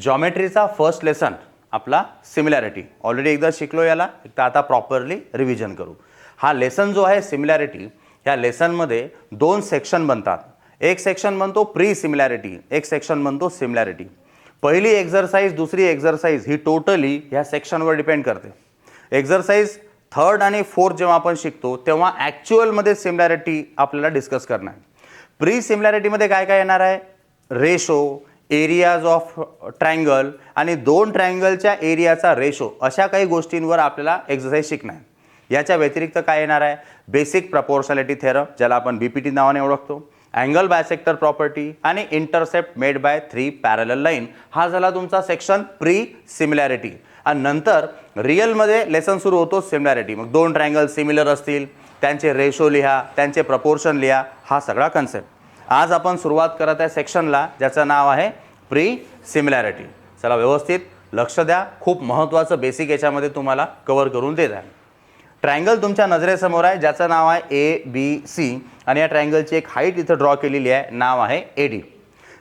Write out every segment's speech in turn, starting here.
जॉमेट्रीचा first lesson आपला similarity already एकदा शिकलो, याला तर आता प्रॉपरली रिव्हिजन करू. हा लेसन जो आहे सिमिलॅरिटी, ह्या लेसनमध्ये दोन सेक्शन बनतात. एक सेक्शन म्हणतो प्री सिमिलॅरिटी, एक सेक्शन म्हणतो सिमिलॅरिटी. पहिली एक्झरसाइज दुसरी एक्झरसाइज ही टोटली ह्या सेक्शनवर डिपेंड करते. एक्झरसाइज थर्ड आणि फोर्थ जेव्हा आपण शिकतो तेव्हा ॲक्च्युअलमध्ये सिमिलॅरिटी आपल्याला डिस्कस करणार आहे. प्री सिमिलॅरिटीमध्ये काय काय येणार आहे, रेशो, एरियाज ऑफ ट्रायंगल आणि दोन ट्रायंगलच्या एरियाचा रेशो, अशा काही गोष्टींवर आपल्याला एक्सरसाइज शिकणार आहे. याच्या व्यतिरिक्त काय येणार आहे, बेसिक प्रपोर्शनॅलिटी थेरम ज्याला आपण BPT नावाने ओळखतो, अँगल बायसेक्टर प्रॉपर्टी आणि intercept made by 3 parallel line. हा झाला तुमचा सेक्शन प्री सिमिलॅरिटी. आणि नंतर रिअलमध्ये लेसन सुरू होतो सिमिलॅरिटी. मग दोन ट्रायंगल सिमिलर असतील, त्यांचे रेशो लिहा, त्यांचे प्रपोर्शन लिहा, हा सगळा कन्सेप्ट. आज आपण सुरुवात करत आहे सेक्शनला ज्याचं नाव आहे प्री सिमिलॅरिटी. चला व्यवस्थित लक्ष द्या, खूप महत्त्वाचं बेसिक याच्यामध्ये तुम्हाला कव्हर करून देत आहे. ट्रायंगल तुमच्या नजरेसमोर आहे ज्याचं नाव आहे ABC आणि या ट्रायंगलची एक हाईट इथं ड्रॉ केलेली आहे, नाव आहे AD.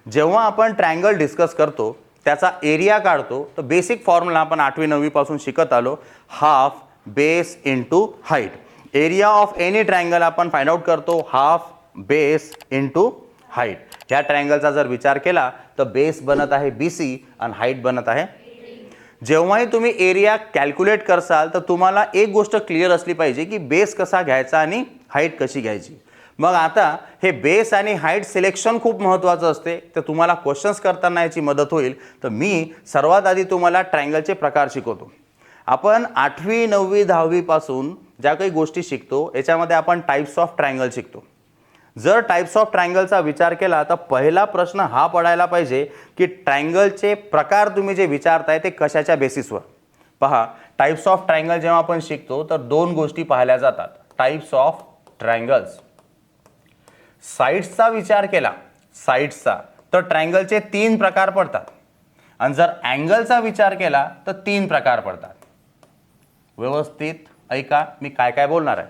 जेव्हा आपण ट्रायंगल डिस्कस करतो त्याचा एरिया काढतो तर बेसिक फॉर्म्युला आपण 8वी 9वी पासून शिकत आलो, half base into height. Area of any triangle आपण फाइंड आउट करतो हाफ बेस इंटू हाईट. ह्या ट्रायंगलचा जर विचार केला तर बेस बनत आहे BC आणि हाईट बनत आहे. जेव्हाही तुम्ही एरिया कॅल्क्युलेट करसाल तर तुम्हाला एक गोष्ट क्लिअर असली पाहिजे की बेस कसा घ्यायचा आणि हाईट कशी घ्यायची. मग आता हे बेस आणि हाईट सिलेक्शन खूप महत्त्वाचं असते, तर तुम्हाला क्वेश्चन्स करताना याची मदत होईल. तर मी सर्वात आधी तुम्हाला ट्रायंगलचे प्रकार शिकवतो. आपण 8वी 9वी 10वी पासून ज्या काही गोष्टी शिकतो याच्यामध्ये आपण टाइप्स ऑफ ट्रायंगल शिकतो. जर टाइप्स ऑफ ट्रायंगलचा विचार केला तर पहिला प्रश्न हा पडायला पाहिजे की ट्रायंगलचे प्रकार तुम्ही जे विचारताय ते कशाच्या बेसिसवर. पहा, टाइप्स ऑफ ट्रायंगल जेव्हा आपण शिकतो तर दोन गोष्टी पाहिल्या जातात. टाइप्स ऑफ ट्रायंगल्स, साइड्सचा विचार केला साइड्सचा तर ट्रायंगलचे 3 प्रकार पडतात आणि जर अँगलचा विचार केला तर 3 प्रकार पडतात. व्यवस्थित ऐका मी काय काय बोलणार आहे.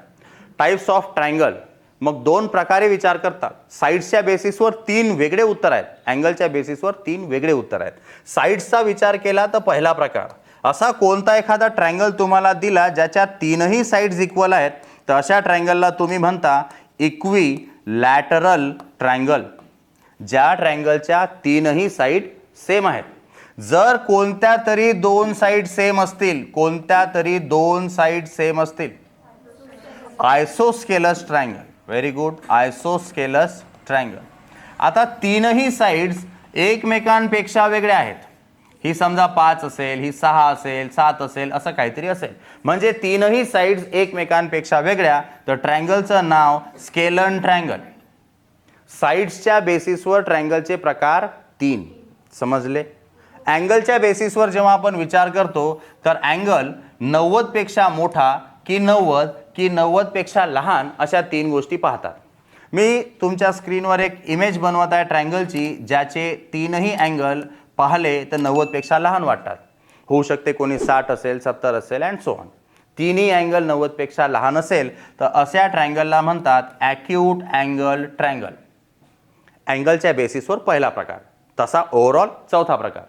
टाइप्स ऑफ ट्रायंगल मग 2 प्रकारे विचार करतात. साइड्सच्या बेसिसवर 3 वेगळे उत्तर आहेत, अँगलच्या बेसिसवर 3 वेगळे उत्तर आहेत. साइड्सचा विचार केला तर पहिला प्रकार, असा कोणता एखादा ट्रायंगल तुम्हाला दिला ज्याच्या 3ही साइड्स इक्वल आहेत तर अशा ट्रायंगलला तुम्ही म्हणता इक्विलॅटरल ट्रायंगल. ज्या ट्रायंगलच्या 3ही साइड सेम आहेत. जर कोणत्या तरी 2 साइड सेम असतील, कोणत्या तरी 2 साइड सेम असतील, isosceles triangle. Very good, isosceles triangle. आता 3ही साइड्स एकमेकांपेक्षा वेगळ्या आहेत. ही समजा 5 असेल, ही 6 असेल, 7 असेल, असं काहीतरी असेल, म्हणजे 3ही साइड्स एकमेकांपेक्षा वेगळ्या, तर ट्रायंगलचं नाव स्केलन ट्रायंगल. साइड्सच्या बेसिसवर ट्रायंगलचे प्रकार 3 समजले. अँगलच्या बेसिसवर जेव्हा आपण विचार करतो तर अँगल 90 पेक्षा मोठा की 90 की 90 पेक्षा लहान, अशा 3 गोष्टी पाहतात. मी तुमच्या स्क्रीनवर एक इमेज बनवत आहे ट्रायंगलची ज्याचे 3ही अँगल पाहिले तर 90 पेक्षा लहान वाटतात. होऊ शकते कोणी 60 असेल, 70 असेल अँड सो ऑन. 3ही अँगल 90 पेक्षा लहान असेल तर अशा ट्रायंगलला म्हणतात ॲक्यूट अँगल ट्रायंगल. अँगलच्या बेसिसवर पहिला प्रकार. तसा ओव्हरऑल चौथा प्रकार.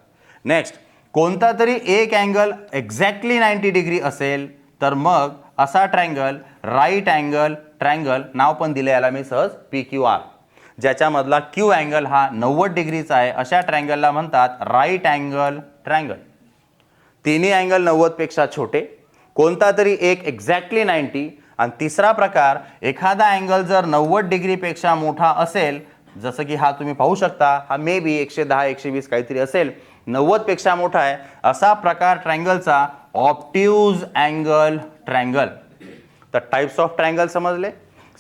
नेक्स्ट, कोणता तरी एक अँगल एक्झॅक्टली 90 डिग्री असेल तर मग असा ट्रायंगल राईट अँगल ट्रायंगल. नाव पण दिले याला मी सहज PQR. ज्याच्यामधला Q अँगल हा 90 डिग्रीचा आहे अशा ट्रायंगलला म्हणतात राईट अँगल ट्रायंगल. 3ही अँगल 90 पेक्षा छोटे, कोणता तरी एक एक्झॅक्टली 90. आणि तिसरा प्रकार, एखादा अँगल जर 90 डिग्रीपेक्षा मोठा असेल, जसं की हा तुम्ही पाहू शकता, हा मे बी 110 120 काहीतरी असेल, 90 पेक्षा मोठा आहे, असा प्रकार ट्रायंगलचा ऑब्ट्यूज अँगल ट्रायंगल. तर टाइप्स ऑफ ट्रायंगल समजले.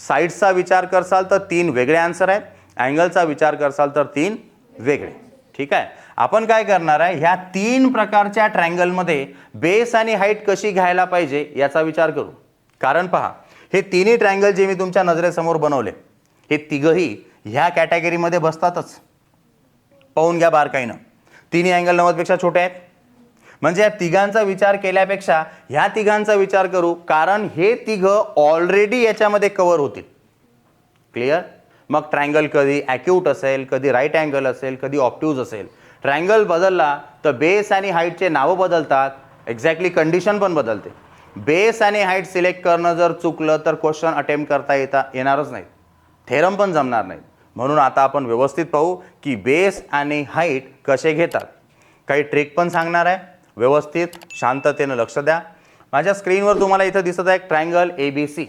साइड्सचा विचार करसाल तर 3 वेगळे आन्सर आहेत, अँगलचा विचार करसाल तर 3 वेगळे. ठीक आहे. आपण काय करणार आहे, ह्या 3 प्रकारच्या ट्रायंगलमध्ये बेस आणि हाईट कशी घ्यायला पाहिजे याचा विचार करू. कारण पहा, हे 3ही ट्रायंगल जे मी तुमच्या नजरेसमोर बनवले हे तिघही ह्या कॅटेगरीमध्ये बसतातच. पाहून घ्या बारकाईनं. 3ही अँगल 90 पेक्षा छोटे आहेत, म्हणजे या तिघांचा विचार केल्यापेक्षा ह्या तिघांचा विचार करू, कारण हे तिघं ऑलरेडी याच्यामध्ये कव्हर होतील. क्लिअर. मग ट्रायंगल कधी ॲक्यूट असेल, कधी राईट अँगल असेल, कधी ऑब्ट्यूज असेल. ट्रायंगल बदलला तर बेस आणि हाईटचे नावं बदलतात, एक्झॅक्टली कंडिशन पण बदलते. बेस आणि हाईट सिलेक्ट करणं जर चुकलं तर क्वेश्चन अटेम्प्ट करता येणारच नाहीत, थेरम पण जमणार नाहीत. म्हणून आता आपण व्यवस्थित पाहू की बेस आणि हाईट कसे घेतात. काही ट्रिक पण सांगणार आहे, व्यवस्थित शांततेनं लक्ष द्या. माझ्या स्क्रीनवर तुम्हाला इथं दिसत आहे एक ट्रायंगल ABC.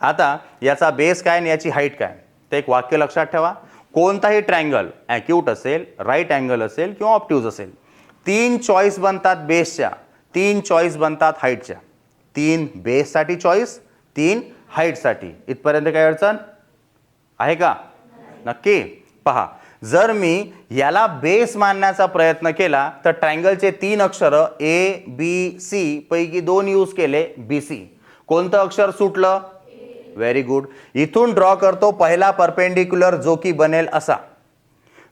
आता याचा बेस काय आणि याची हाईट काय ते एक वाक्य लक्षात ठेवा. कोणताही ट्रायंगल ॲक्यूट असेल, राईट अँगल असेल किंवा ऑप्ट्यूज असेल, 3 चॉईस बनतात बेसच्या, 3 चॉईस बनतात हाईटच्या. 3 बेससाठी चॉईस, 3 हाईटसाठी. इथपर्यंत काही अडचण आहे का? नक्की पहा. जर मी याला बेस मानण्याचा प्रयत्न केला तर ट्रायंगलचे 3 अक्षर ABC पैकी 2 यूज केले, BC. कोणतं अक्षर सुटलं? Very good. इथून ड्रॉ करतो पहिला परपेंडिक्युलर जो की बनेल असा.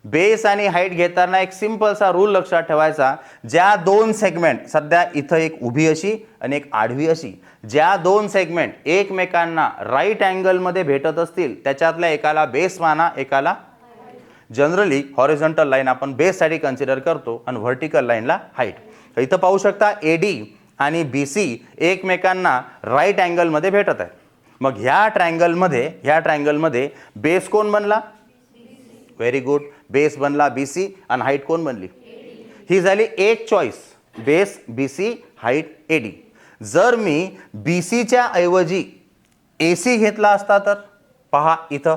बेस आणि हाईट घेताना एक सिंपलसा रूल लक्षात ठेवायचा. ज्या 2 सेगमेंट, सध्या इथं एक उभी अशी आणि एक आडवी अशी, ज्या 2 सेगमेंट एकमेकांना राईट अँगलमध्ये भेटत असतील त्याच्यातल्या एकाला बेस माना, एकाला जनरली हॉरिझॉन्टल लाईन आपण बेससाठी कन्सिडर करतो आणि व्हर्टिकल लाईनला हाईट. इथं पाहू शकता AD आणि BC एकमेकांना राईट अँगलमध्ये भेटत आहेत. मग ह्या ट्रायंगलमध्ये बेस कोण बनला? Very good. बेस बनला BC आणि हाईट कोण बनली? ही झाली एक choice, base BC, height AD. जर मी BCच्या ऐवजी AC घेतला असता तर पहा इथं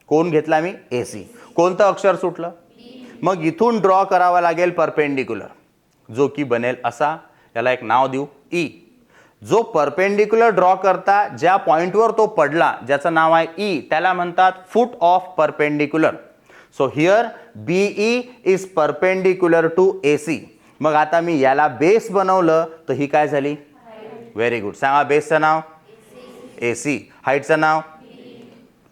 कोण घेतला मी? AC. कोणतं अक्षर सुटलं? मग इथून ड्रॉ करावा लागेल परपेंडिक्युलर जो की बनेल असा. याला एक नाव देऊ E. जो परपेंडिक्युलर ड्रॉ करता ज्या पॉइंटवर तो पडला, ज्याचं नाव आहे E, त्याला म्हणतात foot of perpendicular. So here BE is perpendicular to AC. मग आता मी याला बेस बनवलं तर ही काय झाली? Very good. सांगा बेसचं नाव AC, हाईटचं नाव.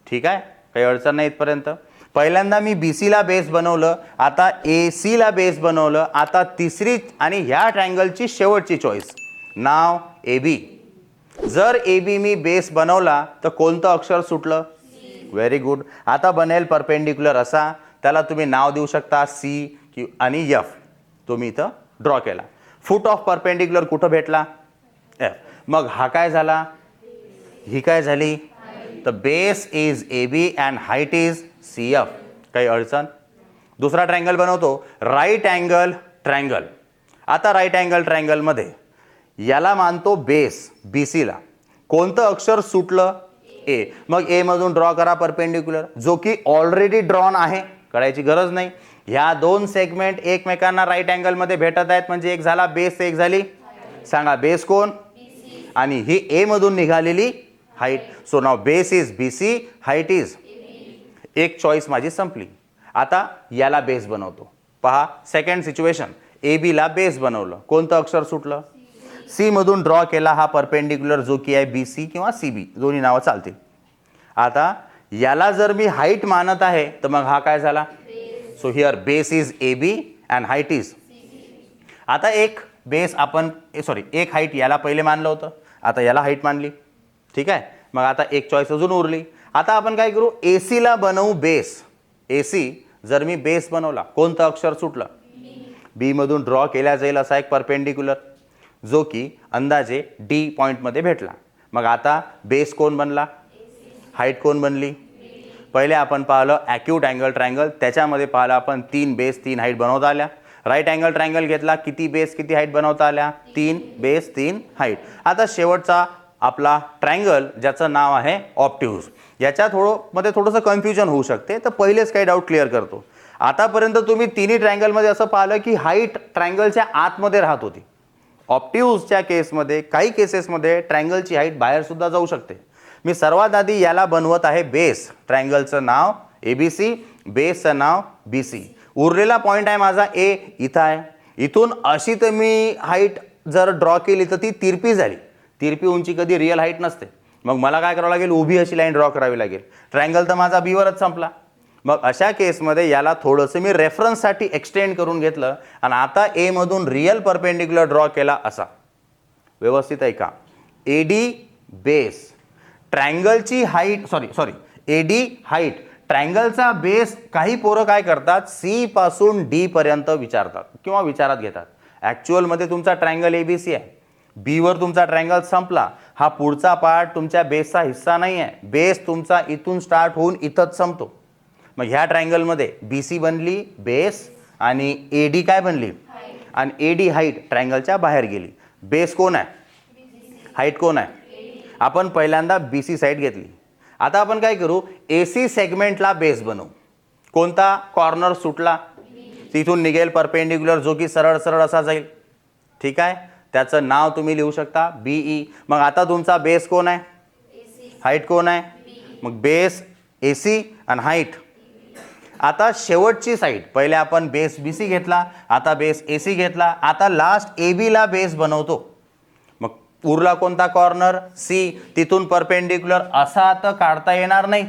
ठीक आहे, काही अडचण नाही इथपर्यंत. पहिल्यांदा मी BC ला बेस बनवलं, आता AC ला बेस बनवलं. आता तिसरी आणि ह्या ट्रायंगलची शेवटची चॉईस, नाव AB. जर AB मी बेस बनवला तर कोणतं अक्षर सुटलं? Very good. आता बनेल परपेंडिक्युलर असा, त्याला तुम्ही नाव देऊ शकता C आणि F. तुम्ही इथं ड्रॉ केला. फुट ऑफ परपेंडिक्युलर कुठं भेटला? F. मग हा काय झाला? ही काय झाली? तर base is AB and height is CF. काही अडचण? दुसरा ट्रायंगल बनवतो, राईट अँगल ट्रायंगल. आता राईट अँगल ट्रायंगलमध्ये याला मानतो बेस BC ला. कोणतं अक्षर सुटलं? A. मग A मधून ड्रॉ करा परपेंडिक्युलर जो की ऑलरेडी ड्रॉन आहे, करायची गरज नाही. ह्या 2 सेगमेंट एकमेकांना राईट अँगलमध्ये भेटत आहेत म्हणजे एक झाला बेस, एक झाली. सांगा बेस कोण? आणि ही A मधून निघालेली height. So now base is BC, height is. एक चॉईस माझी संपली. आता याला बेस बनवतो. पहा सेकंड सिच्युएशन, AB ला बेस बनवलं, कोणतं अक्षर सुटलं? C मधून ड्रॉ केला हा परपेंडिक्युलर जो की आहे BC किंवा CB, दोन्ही नावं चालतील. आता याला जर मी हाईट मानत आहे तर मग हा काय झाला? So here base is AB and height is. आता एक बेस आपण एक हाईट याला पहिले मानलं होतं, आता याला हाईट मानली. ठीक आहे, मग आता एक चॉईस अजून उरली. आता आपण काय करू? AC ला बनवू बेस. AC जर मी बेस बनवला, कोणतं अक्षर सुटलं? B मधून ड्रॉ केला जाईल असा एक परपेंडिक्युलर जो की अंदाजे D पॉईंटमध्ये भेटला. मग आता बेस कोण बनला? हाईट कोण बनली? पहिले आपण पाहिलं ॲक्यूट अँगल ट्रायंगल, त्याच्यामध्ये पाहिलं आपण 3 बेस 3 हाईट बनवता आल्या. राईट अँगल ट्रायंगल घेतला, किती बेस किती हाईट बनवता आल्या? 3 बेस 3 हाईट. आता शेवटचा आपला ट्रायंगल ज्याचं नाव आहे ऑप्ट्यूज. याच्या थोडंसं कन्फ्युजन होऊ शकते, तर पहिलेच काही डाऊट क्लिअर करतो. आतापर्यंत तुम्ही तिन्ही ट्रायंगलमध्ये असं पाहिलं की हाईट ट्रायंगलच्या आतमध्ये राहत होती. ऑप्ट्यूजच्या केसमध्ये काही केसेसमध्ये ट्रायंगलची हाईट बाहेर सुद्धा जाऊ शकते. मी सर्वात आधी याला बनवत आहे बेस. ट्रायंगलचं नाव ABC, बेसचं नाव BC. उरलेला पॉईंट आहे माझा A, इथं आहे. इथून अशी तर मी हाईट जर ड्रॉ केली तर ती तिरपी झाली. तिरपी उंची कधी रिअल हाईट नसते. मग मला काय करावं लागेल? उभी अशी लाईन ड्रॉ करावी लागेल. ट्रायंगल तर माझा B वरच संपला. मग अशा केसमध्ये याला थोडंसं मी रेफरन्ससाठी एक्सटेंड करून घेतलं आणि आता A मधून रिअल परपेंडिक्युलर ड्रॉ केला असा. व्यवस्थित ऐका. AD बेस, ट्रायंगलची हाईट AD हाईट ट्रायंगलचा बेस काही पोरं काय करतात, सी पासून डी पर्यंत विचारतात किंवा विचारात घेतात. ॲक्च्युअलमध्ये तुमचा ट्रायंगल एबीसी आहे, बीवर तुमचा ट्रायंगल संपला, हा पुढचा पार्ट तुमच्या बेसचा हिस्सा नाही आहे. बेस तुमचा इथून स्टार्ट होऊन इथंच संपतो. मग ह्या ट्रायंगलमध्ये बी सी बनली बेस आणि ए डी काय बनली, आणि ए डी हाईट ट्रायंगलच्या बाहेर गेली. बेस कोण आहे, हाईट कोण आहे. आपण पहिल्यांदा बी सी साईड घेतली. आता आपण काय करू, ए सी सेगमेंटला बेस बनवू. कोणता कॉर्नर सुटला तिथून निघेल परपेंडिक्युलर, जो की सरळ सरळ असा जाईल. ठीक आहे, त्याचं नाव तुम्ही लिहू शकता बीई. मग आता तुमचा बेस कोण आहे, हाईट कोण आहे. मग बेस ए सी आणि हाईट. आता शेवटची साईड, पहिले आपण बेस बी सी घेतला, आता बेस ए सी घेतला, आता लास्ट ए बीला बेस बनवतो. मग उरला कोणता कॉर्नर, सी. तिथून परपेंडिक्युलर असा तर काढता येणार नाही,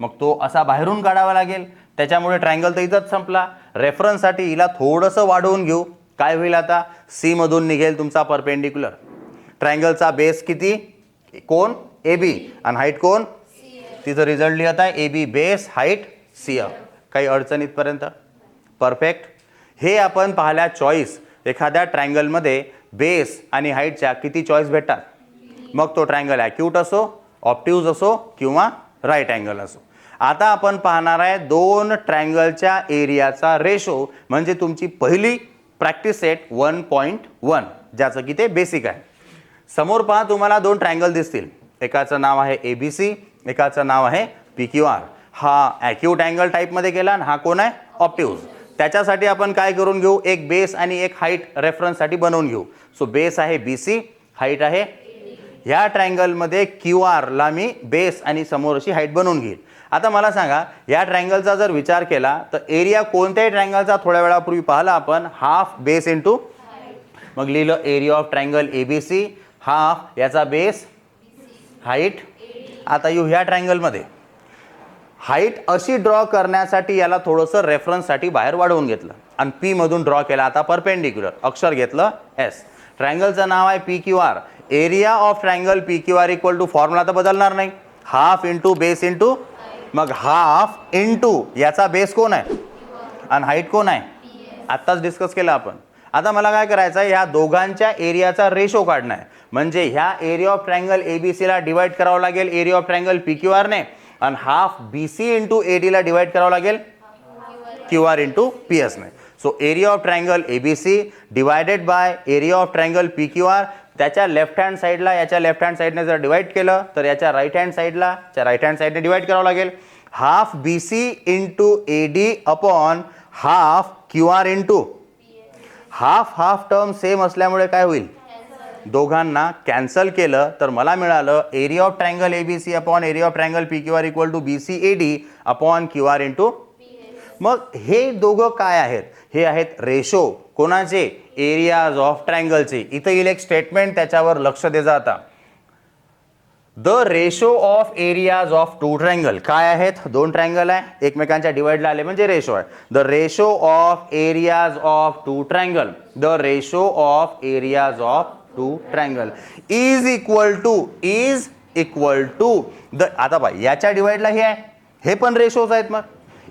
मग तो असा बाहेरून काढावा लागेल. त्याच्यामुळे ट्रायंगल तर इथंच संपला. रेफरन्ससाठी हिला थोडंसं वाढवून घेऊ. काय होईल आता, सी मधून निघेल तुमचा परपेंडिक्युलर. ट्रायंगलचा बेस किती, कोण, ए बी, आणि हाईट कोण, तिथं रिझल्ट लिहित आहे A B base height C. काही अडचण इथपर्यंत परफेक्ट. हे आपण पाहिल्या चॉईस. एखाद्या ट्रायंगलमध्ये बेस आणि हाईटच्या किती चॉईस भेटतात. मग तो ट्रायंगल ॲक्यूट असो, ऑप्ट्यूज असो किंवा राईट अँगल असो. आता आपण पाहणार आहे दोन ट्रायंगलच्या एरियाचा रेशो, म्हणजे तुमची पहिली प्रॅक्टिस सेट 1.1, ज्याचं की ते बेसिक आहे. समोर पहा, तुम्हाला दोन ट्रायंगल दिसतील. एकाचं नाव आहे ए बी सी, एकाचं नाव आहे पी क्यू आर. हा ॲक्यूट अँगल टाईपमध्ये गेला आणि हा कोण आहे, ऑप्ट्यूज. त्याच्यासाठी आपण काय करून घेऊ, एक बेस आणि एक हाईट रेफरन्ससाठी बनवून घेऊ. सो बेस आहे बी सी, हाईट आहे. ह्या ट्रायंगलमध्ये क्यू आरला मी बेस आणि समोर अशी हाईट बनवून घेईल. आता मला सांगा, या ट्रायंगलचा जर विचार केला तर एरिया कोणत्याही ट्रायंगलचा थोड्या वेळापूर्वी पाहिला आपण, हाफ बेस इंटू, मग लिहिलं area of triangle A B C, half याचा बेस हाईट. आता येऊ ह्या ट्रायंगलमध्ये हाईट अशी ड्रॉ करण्यासाठी याला थोडंसं रेफरन्ससाठी बाहेर वाढवून घेतलं आणि पी मधून ड्रॉ केला. आता परपेंडिक्युलर अक्षर घेतलं एस. ट्रायंगलचं नाव आहे P Q R. Area of triangle P Q R equal to, formula तर बदलणार नाही, हाफ इंटू बेस इंटू, मग हाफ इंटू याचा बेस कोण आहे आणि हाईट कोण आहे, आत्ताच डिस्कस केलं आपण. आता मला काय करायचं आहे, ह्या दोघांच्या एरियाचा रेशो काढणं आहे. म्हणजे ह्या area of triangle A B सीला डिवाइड करावं लागेल area of triangle P Q आरने, आणि half B C into A डीला डिवाइड करावं लागेल क्यू आर इंटू पी एसने. So area of triangle A B C divided by area of triangle P Q R. त्याच्या left hand साईडला याच्या left hand साईडने जर डिवाइड केलं तर याच्या राईट हँड साईडला राईट हँड साईडने डिवाइड करावं लागेल. Half B C into A D upon half Q R into. Half half term same असल्यामुळे काय होईल, दोघांना कॅन्सल केलं तर मला मिळालं area of triangle A B C upon area of triangle P Q R equal to B C A D upon Q R into. मग हे दोघं काय आहेत, हे आहेत रेशो. कोणाचे, एरियाज ऑफ ट्रायंगलचे. इथं येईल एक स्टेटमेंट, त्याच्यावर लक्ष दे जा. आता the ratio of areas of two triangle. काय आहेत, दोन ट्रायंगल आहे, एकमेकांच्या डिवाइडला आले म्हणजे रेशो आहे. The ratio of areas of two triangle, the ratio of areas of two triangle is equal to the. आता पाय याच्या डिवाइडला हे आहे, हे पण रेशोज आहेत. मग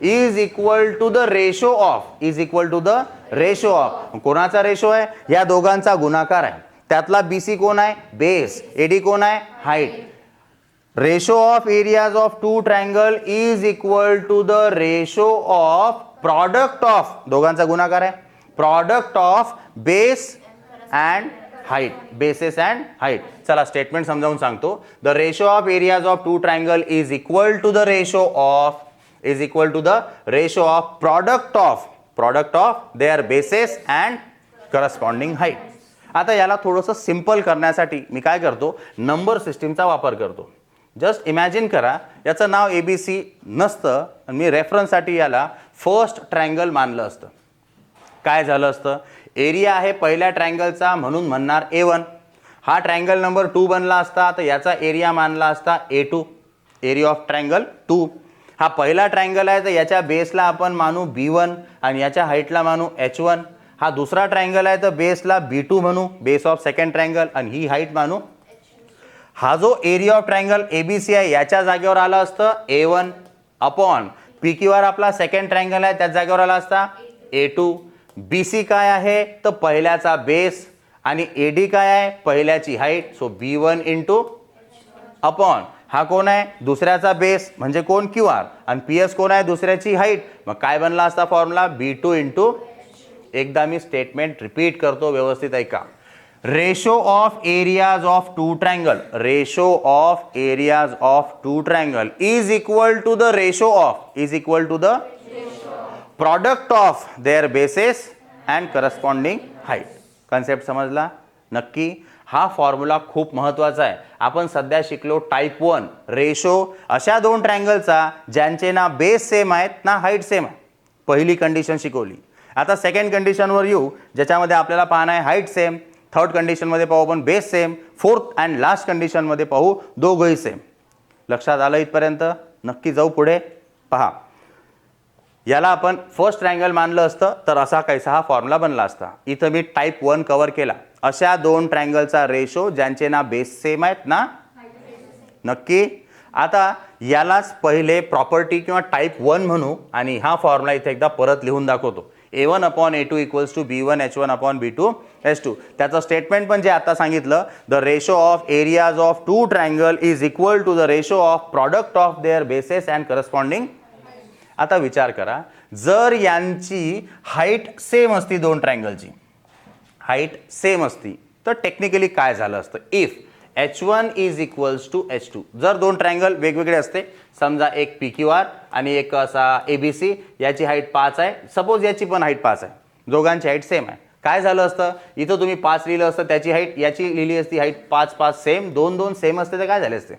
is equal to the ratio of, is equal to the ratio of. कोणाचा रेशो आहे, या दोघांचा गुणाकार आहे. त्यातला बी सी कोण आहे, बेस. एडी कोण आहे, height. Ratio of areas of two triangle is equal to the ratio of product of, दोघांचा गुणाकार आहे, product of base and height, bases and height. चला स्टेटमेंट समजावून सांगतो. The ratio of areas of two triangle is equal to the ratio of, is equal to the ratio of product of their bases and corresponding height. आता याला थोडंसं simple करण्यासाठी मी काय करतो, number सिस्टीमचा वापर करतो. जस्ट इमॅजिन करा, याचं नाव ए बी सी नसतं आणि मी रेफरन्ससाठी याला फर्स्ट ट्रायंगल मानलं असतं. काय झालं असतं, एरिया आहे पहिल्या ट्रायंगलचा म्हणून म्हणणार A1. हा ट्रायंगल नंबर 2 बनला असता तर याचा एरिया मानला असता A2, एरिया ऑफ ट्रायंगल 2. हा पहिला ट्रायंगल आहे तर याच्या बेसला आपण मानू B1 आणि याच्या हाईटला मानू H1. हा दुसरा ट्रायंगल आहे तर बेसला B2 म्हणू, बेस ऑफ सेकंड ट्रायंगल, आणि ही हाईट मानू. हा जो एरिया ऑफ ट्रायंगल ABC आहे याच्या जागेवर आलं असतं A1, upon P Q R आपला सेकंड ट्रायंगल आहे त्याच जागेवर आला असता A2. BC काय आहे तर पहिल्याचा बेस आणि AD काय आहे पहिल्याची height. So B1 into upon हा कोण आहे दुसऱ्याचा बेस म्हणजे कोण QR आणि PS कोण आहे दुसऱ्याची हाईट. मग काय बनला असता फॉर्म्युला B2 इंटू. एकदा मी स्टेटमेंट रिपीट करतो व्यवस्थित ऐका. Ratio of areas of two triangle, ratio of areas of two triangle is equal to the ratio of, is equal to the product of their bases and corresponding height. Concept समजला नक्की. हा formula खूप महत्वाचा आहे. आपण सध्या शिकलो type 1 ratio अशा दोन ट्रायंगलचा ज्यांचे ना बेस सेम आहेत ना हाईट सेम आहे. पहिली कंडिशन शिकवली. आता सेकंड कंडिशनवर येऊ ज्याच्यामध्ये आपल्याला पाहणं आहे हाईट सेम. थर्ड कंडिशनमध्ये पाहू आपण base same. Fourth and last कंडिशनमध्ये पाहू दोघंही सेम. लक्षात आलं इथपर्यंत. नक्की जाऊ पुढे. पहा याला आपण फर्स्ट ट्रायंगल मानलं असतं तर असा कैसा हा फॉर्म्युला बनला असता. इथं मी टाइप 1 कव्हर केला. अशा दोन ट्रायंगलचा रेशो ज्यांचे ना बेस सेम आहेत ना नक्की. आता यालाच पहिले प्रॉपर्टी किंवा टाइप 1 म्हणू आणि हा फॉर्म्युला इथे एकदा परत लिहून दाखवतो. A1 upon A2 equals to B1 H1 upon B2 H2. त्याचं स्टेटमेंट पण जे आता सांगितलं the ratio of areas of two triangle is equal to the ratio of product of their bases and corresponding. आता विचार करा जर यांची हाईट सेम असती दोन ट्रायंगलची हाईट सेम असती तर टेक्निकली काय झालं असतं. If H1 is equals to H2. जर दोन ट्रायंगल वेगवेगळे असते समजा एक PQR आणि एक असा ABC याची हाईट 5 आहे. सपोज याची पण हाईट 5 आहे. दोघांची हाईट सेम आहे. काय झालं असतं इथं तुम्ही 5 लिहिलं असतं त्याची हाईट याची लिहिली असती हाईट 5 5 सेम 2 2 सेम असते तर काय झाले असते.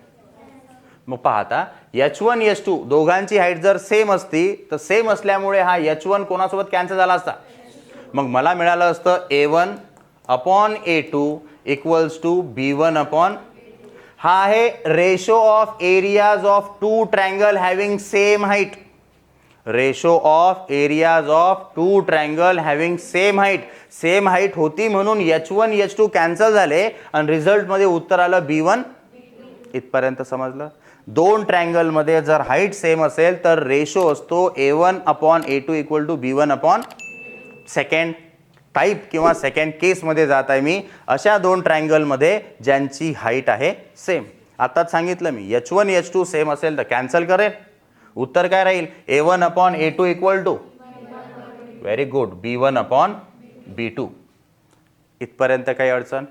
मग पाहता H1 H2 दोघांची हाईट जर सेम असती तर सेम असल्यामुळे हा H1 कोणासोबत कॅन्सल झाला असता. मग मला मिळालं असतं A1 upon A2 equals to B1 upon हा आहे ratio of areas of two triangle having same height. Ratio of areas of two triangle having same height. Same height होती म्हणून H1 H2 कॅन्सल झाले आणि रिझल्टमध्ये उत्तर आलं B1. इथपर्यंत समजलं. दोन ट्रायंगल मध्ये जर हाईट सेम असेल तर रेशो असतो A1 upon A2 equal to B1 upon. Second type किंवा सेकंड केसमध्ये जात आहे मी अशा दोन ट्रायंगलमध्ये ज्यांची हाईट आहे सेम. आताच सांगितलं मी H1 H2 सेम असेल तर कॅन्सल करेल. उत्तर काय राहील A1 upon A2 equal to very good B1 upon B2. इथपर्यंत काही अडचण.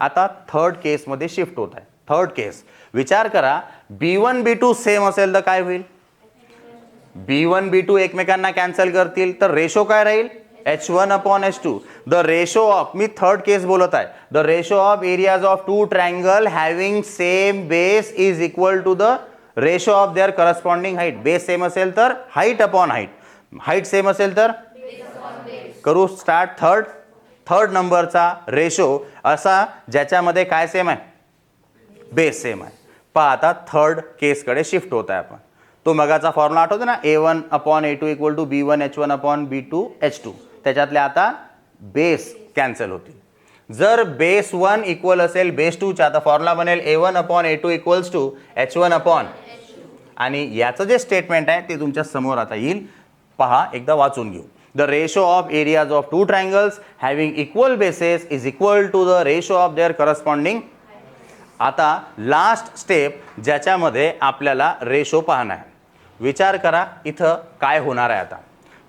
आता थर्ड केसमध्ये शिफ्ट होत आहे. थर्ड केस विचार करा B1 B2 सेम असेल तर काय होईल. B1 B2 एकमेकांना कॅन्सल करतील तर रेशो काय राहील H1 upon H2. The ratio of मी थर्ड केस बोलत आहे. The ratio of areas of two triangle having same base is equal to the ratio of their corresponding height. Base same असेल तर height upon height. Height same असेल तर करू start. Third नंबरचा ratio असा ज्याच्यामध्ये काय सेम आहे बेस सेम आहे. पहा आता थर्ड केसकडे शिफ्ट होत आहे आपण. तो मगाचा फॉर्म्युला आठवतो ना A1 upon A2 equal to B1 H1 upon B2 H2. त्याच्यातले आता बेस कॅन्सल होतील. जर बेस 1 इक्वल असेल बेस 2 चा तर फॉर्म्युला बनेल A1 upon A2 equals to H1 upon आणि याचं जे स्टेटमेंट आहे ते तुमच्या समोर आता येईल. पहा एकदा वाचून घेऊ. The ratio of areas of two triangles having equal bases is equal to the ratio of their corresponding. आता लास्ट स्टेप ज्याच्यामध्ये आपल्याला रेशो पाहणं आहे. विचार करा इथं काय होणार आहे. आता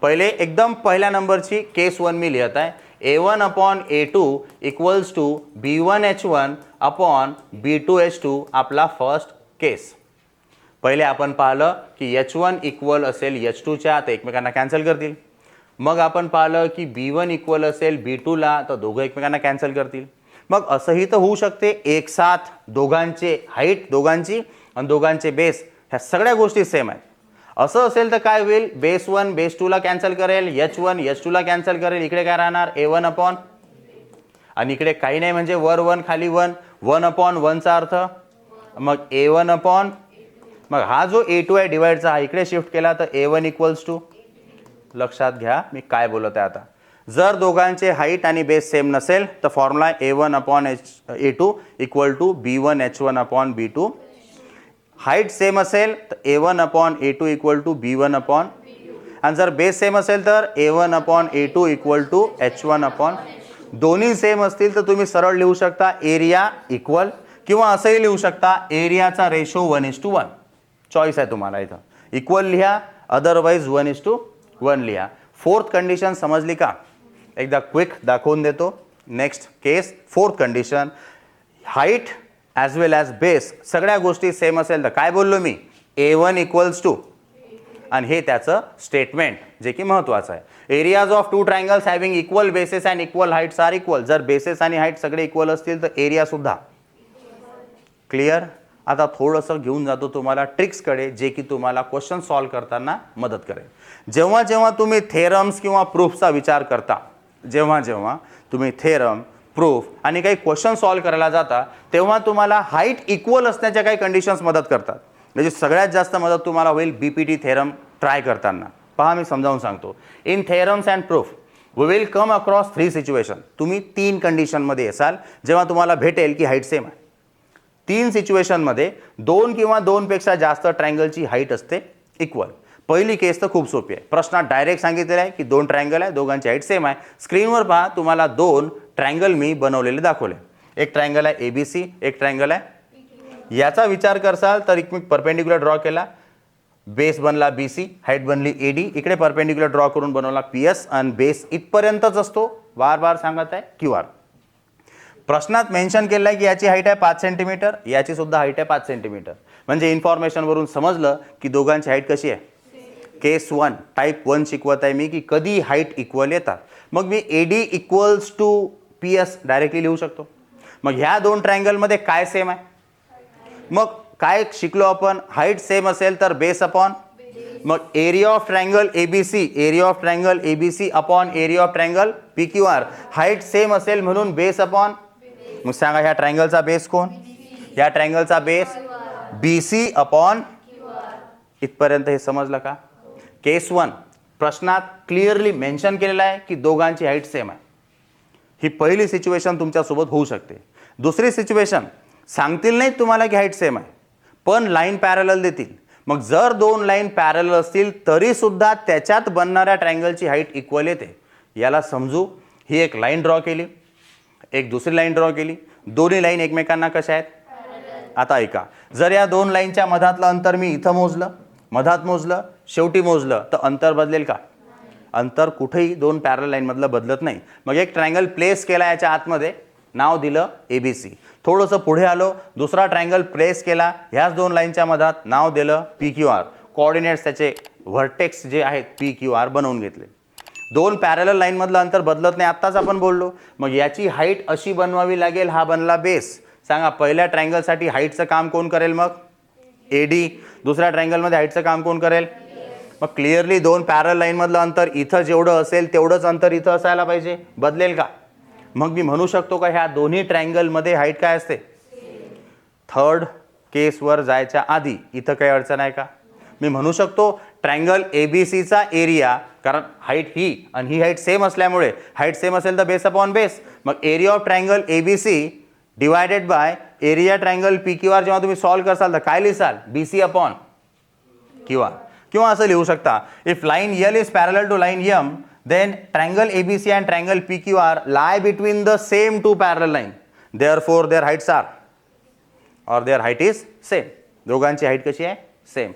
पहिले एकदम पहिल्या नंबरची केस 1 मी लिहित आहे. A1 upon A2 equals to B1 H1 upon B2 H2 आपला फर्स्ट केस. पहिले आपण पाहिलं की H1 इक्वल असेल H2 च्या तर एकमेकांना कॅन्सल करतील. मग आपण पाहिलं की B1 इक्वल असेल B2 ला तर दोघं एकमेकांना कॅन्सल करतील. मग असंही तर होऊ शकते एक साथ दोघांचे हाईट दोघांची आणि दोघांचे बेस ह्या सगळ्या गोष्टी सेम आहेत. असं असेल तर काय होईल बेस 1 बेस 2 ला कॅन्सल करेल H1 H2 ला कॅन्सल करेल. इकडे काय राहणार A1 अपॉन आणि इकडे काही नाही म्हणजे वर 1 खाली 1 1 अपॉन 1 चा अर्थ मग A1 अपॉन मग हा जो A2 आहे डिवाइडचा हा इकडे शिफ्ट केला तर A1 इक्वल्स टू. लक्षात घ्या मी काय बोलत आहे आता. जर दोघांचे हाईट आणि बेस सेम नसेल तर formula A1 upon A2 equal to B1 H1 upon B2. Height same असेल तर A1/A2 इक्वल टू B1 आणि जर बेस सेम असेल तर A1/A2 इक्वल टू H1 दोन्ही सेम असतील तर तुम्ही सरळ लिहू शकता एरिया इक्वल, किंवा असंही लिहू शकता एरियाचा रेशो 1:1. चॉईस आहे तुम्हाला इथं. इक्वल लिहा, अदरवाईज 1:1 लिहा. फोर्थ कंडिशन समजली का? एकदा क्विक दाखवून देतो. नेक्स्ट केस, फोर्थ कंडिशन, हाईट ॲज वेल ॲज बेस सगळ्या गोष्टी सेम असेल तर काय बोललो मी? A1 इक्वल्स टू, आणि हे त्याचं स्टेटमेंट जे की महत्त्वाचं आहे. Areas of two triangles having equal bases and equal heights are equal. जर बेसेस आणि हाईट सगळे इक्वल असतील तर एरिया सुद्धा. क्लिअर? आता थोडंसं घेऊन जातो तुम्हाला ट्रिक्सकडे जे की तुम्हाला क्वेश्चन सॉल्व करताना मदत करेल. जेव्हा जेव्हा तुम्ही थेरम्स किंवा प्रूफचा विचार करता, जेव्हा जेव्हा तुम्ही थेरम, प्रूफ आणि काही क्वेश्चन सॉल्व करायला जाता तेव्हा तुम्हाला हाईट इक्वल असण्याच्या काही कंडिशन्स मदत करतात. म्हणजे सगळ्यात जास्त मदत तुम्हाला होईल BPT थेरम ट्राय करताना. पहा मी समजावून सांगतो. In theorems and proof we will come across 3 situation. तुम्ही 3 कंडिशनमध्ये असाल जेव्हा तुम्हाला भेटेल की हाईट सेम आहे. 3 सिच्युएशनमध्ये 2 किंवा 2 पेक्षा जास्त ट्रायंगलची हाईट असते इक्वल. पहिली केस तर खूप सोपी आहे. प्रश्नात डायरेक्ट सांगितलेलं आहे की 2 ट्रायंगल आहे, दोघांची हाईट सेम आहे. स्क्रीनवर पहा, तुम्हाला 2 ट्रायंगल मी बनवलेले दाखवले. एक ट्रायंगल आहे ABC, एक ट्रायंगल आहे. याचा विचार करसाल तर एक मी परपेंडिक्युलर ड्रॉ केला, बेस बनला BC, हाईट बनली AD. इकडे परपेंडिक्युलर ड्रॉ करून बनवला PS आणि बेस इथपर्यंतच असतो. बार बार सांगत आहे QR. प्रश्नात मेन्शन केलं आहे की याची हाईट आहे 5 सेंटीमीटर, याची सुद्धा हाईट आहे 5 सेंटीमीटर. म्हणजे इन्फॉर्मेशनवरून समजलं की दोघांची हाईट कशी आहे. केस 1 टाईप 1 शिकवत आहे मी की कधी हाईट इक्वल येतात. मग मी AD equals to PS directly लिहू शकतो. मग ह्या 2 ट्रायंगलमध्ये काय सेम आहे? मग काय शिकलो आपण? हाईट सेम असेल तर बेस अपॉन, मग area of triangle ABC, area of triangle ABC upon area of triangle PQR. Height same असेल म्हणून बेस अपॉन. मग सांगा ह्या ट्रायंगलचा बेस कोण? ह्या ट्रायंगलचा बेस BC अपॉन. इथपर्यंत हे समजलं का? केस 1 प्रश्नात क्लिअरली मेन्शन केलेलं आहे की दोघांची हाईट सेम आहे. ही पहिली सिच्युएशन तुमच्यासोबत होऊ शकते. दुसरी सिच्युएशन, सांगतील नाही तुम्हाला की हाईट सेम आहे पण लाईन पॅरलल देतील. मग जर 2 लाईन पॅरलल असतील तरी सुद्धा त्याच्यात बनणाऱ्या ट्रायंगलची हाईट इक्वल येते. याला समजू. ही एक लाईन ड्रॉ केली, एक दुसरी लाईन ड्रॉ केली, दोन्ही लाईन एकमेकांना कशा आहेत? आता ऐका, जर या 2 लाईनच्या मधातलं अंतर मी इथं मोजलं, मधात मोजलं, शेवटी मोजलं तर अंतर बदलेल का? अंतर कुठेही 2 पॅरलल लाईनमधलं बदलत नाही. मग एक ट्रायंगल प्लेस केला याच्या आतमध्ये, नाव दिलं ABC. थोडंसं पुढे आलो, दुसरा ट्रायंगल प्लेस केला ह्याच 2 लाईनच्या मधात, नाव दिलं PQR. कोऑर्डिनेट्स त्याचे व्हर्टेक्स जे आहेत PQR बनवून घेतले. 2 पॅरलल लाईनमधलं अंतर बदलत नाही, आत्ताच आपण बोललो. मग याची हाईट अशी बनवावी लागेल. हा बनला बेस. सांगा पहिल्या ट्रायंगलसाठी हाईटचं काम कोण करेल? मग AD. दुसऱ्या ट्रायंगलमध्ये हाईटचं काम कोण करेल? मग क्लिअरली 2 पॅरलल लाईनमधलं अंतर इथं जेवढं असेल तेवढंच अंतर इथं असायला पाहिजे. बदलेल का? मग मी म्हणू शकतो का ह्या दोन्ही ट्रायंगलमध्ये हाईट काय असते? थर्ड केसवर जायच्या आधी इथं काही अडचण आहे का? मी म्हणू शकतो ट्रायंगल ABCचा एरिया, कारण हाईट ही आणि ही हाईट सेम असल्यामुळे, हाईट सेम असेल तर बेस अपॉन बेस. मग area of triangle ABC divided by area triangle PQR. जेव्हा तुम्ही सॉल्व करसाल तर काय लिहिसाल? BC upon QR. किंवा असं लिहू शकता, if line L is parallel to line M, then triangle ABC and triangle PQR lie between the same 2 parallel line. Therefore, their heights are, or their height is same. दोघांची height कशी आहे? Same.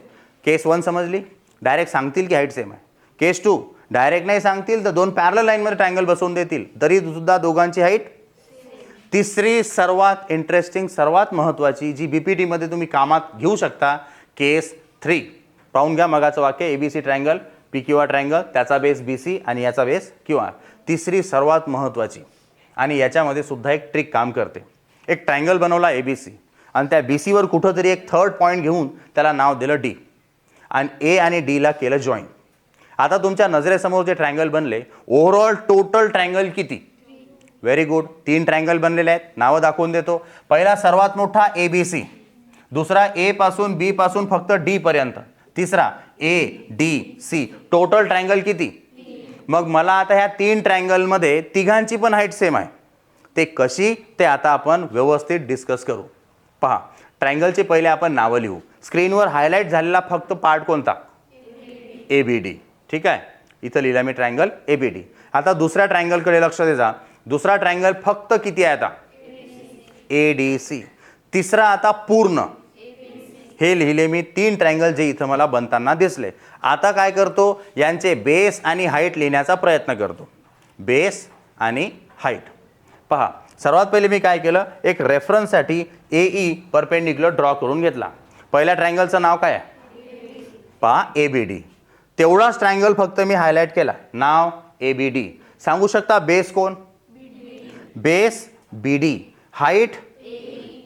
केस 1 समजली? Direct सांगतील की height same आहे. केस 2 direct नाही सांगतील तर 2 पॅरलल लाईनमध्ये ट्रायंगल बसवून देतील तरी सुद्धा दोघांची हाईट. तिसरी सर्वात इंटरेस्टिंग, सर्वात महत्त्वाची जी BPT मध्ये तुम्ही कामात घेऊ शकता, केस 3. पाहून घ्या मगाचं वाक्य. ABC ट्रायंगल, PQR ट्रायंगल, त्याचा बेस BC आणि याचा बेस QR. तिसरी सर्वात महत्त्वाची, आणि याच्यामध्ये सुद्धा एक ट्रिक काम करते. एक ट्रायंगल बनवला ABC आणि त्या BCवर कुठंतरी एक थर्ड पॉईंट घेऊन त्याला नाव दिलं D आणि A आणि D ला केलं जॉईन. आता तुमच्या नजरेसमोर जे ट्रायंगल बनले, ओव्हरऑल टोटल ट्रायंगल किती? Very good. 3 ट्रायंगल बनलेले आहेत. नावं दाखवून देतो. पहिला सर्वात मोठा ABC, दुसरा A पासून B पासून फक्त D पर्यंत, तिसरा ADC. टोटल ट्रायंगल किती? मग मला आता ह्या 3 ट्रायंगलमध्ये तिघांची पण हाईट सेम आहे. ते कशी ते आता आपण व्यवस्थित डिस्कस करू. पहा, ट्रायंगलचे पहिले आपण नावं लिहू. स्क्रीनवर हायलाईट झालेला फक्त पार्ट कोणता? ABD. ठीक आहे, इथं लिहिला मी ट्रायंगल ABD. आता दुसऱ्या ट्रायंगलकडे लक्ष द्या. दुसरा ट्रायंगल फक्त किती आहे आता? ADC. तिसरा आता पूर्ण. हे लिहिले मी 3 ट्रायंगल जे इथं मला बनताना दिसले. आता काय करतो, यांचे बेस आणि हाईट लिहिण्याचा प्रयत्न करतो. बेस आणि हाईट पहा. सर्वात पहिले मी काय केलं, एक रेफरन्ससाठी AE परपेंडिक्युलर ड्रॉ करून घेतला. पहिल्या ट्रायंगलचं नाव काय आहे? पहा ABD. तेवढाच ट्रायंगल फक्त मी हायलाइट केला, नाव ABD. सांगू शकता बेस कोण? बेस BD, हाईट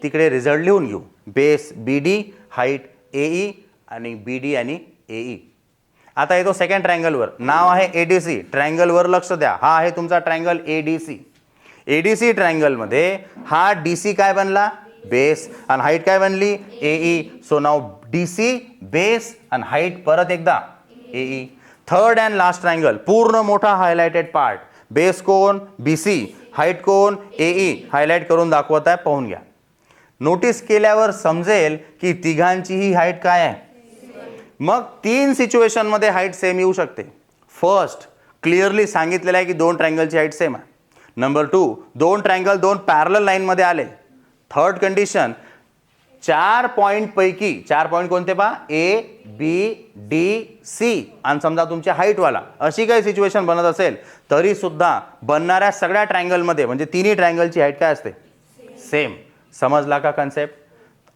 तिकडे रिझल्ट लिहून घेऊ. बेस BD, हाईट AE आणि BD आणि AE. आता येतो सेकंड ट्रायंगलवर, नाव आहे ADC. ट्रायंगलवर लक्ष द्या, हा आहे तुमचा ट्रायंगल ADC. ADC ट्रायंगलमध्ये हा DC काय बनला? बेस. आणि हाईट काय बनली? AE. सो नाव DC, बेस आणि हाईट परत एकदा AE. Third and last triangle, पूर्ण मोठा हायलाइटेड पार्ट. बेस कोण? BC, हाईट कोण? AE. हायलाइट करून दाखवत आहे, पाहून घ्या. नोटीस केल्यावर समजेल की तिघांचीही हाईट काय आहे. मग 3 सिच्युएशनमध्ये हाईट सेम येऊ शकते. फर्स्ट, क्लिअरली सांगितलेलं आहे की 2 ट्रायंगलची हाईट सेम आहे. नंबर 2, 2 ट्रायंगल 2 पॅरलल लाईनमध्ये आले. थर्ड कंडिशन, 4 पॉईंट पैकी 4 पॉईंट कोणते पहा? A, B, D, C. आणि समजा तुमच्या हाईटवाला अशी काही सिच्युएशन बनत असेल तरी सुद्धा बनणाऱ्या सगळ्या ट्रायंगलमध्ये म्हणजे तिन्ही ट्रायंगलची हाईट काय असते? सेम. समजला का कन्सेप्ट?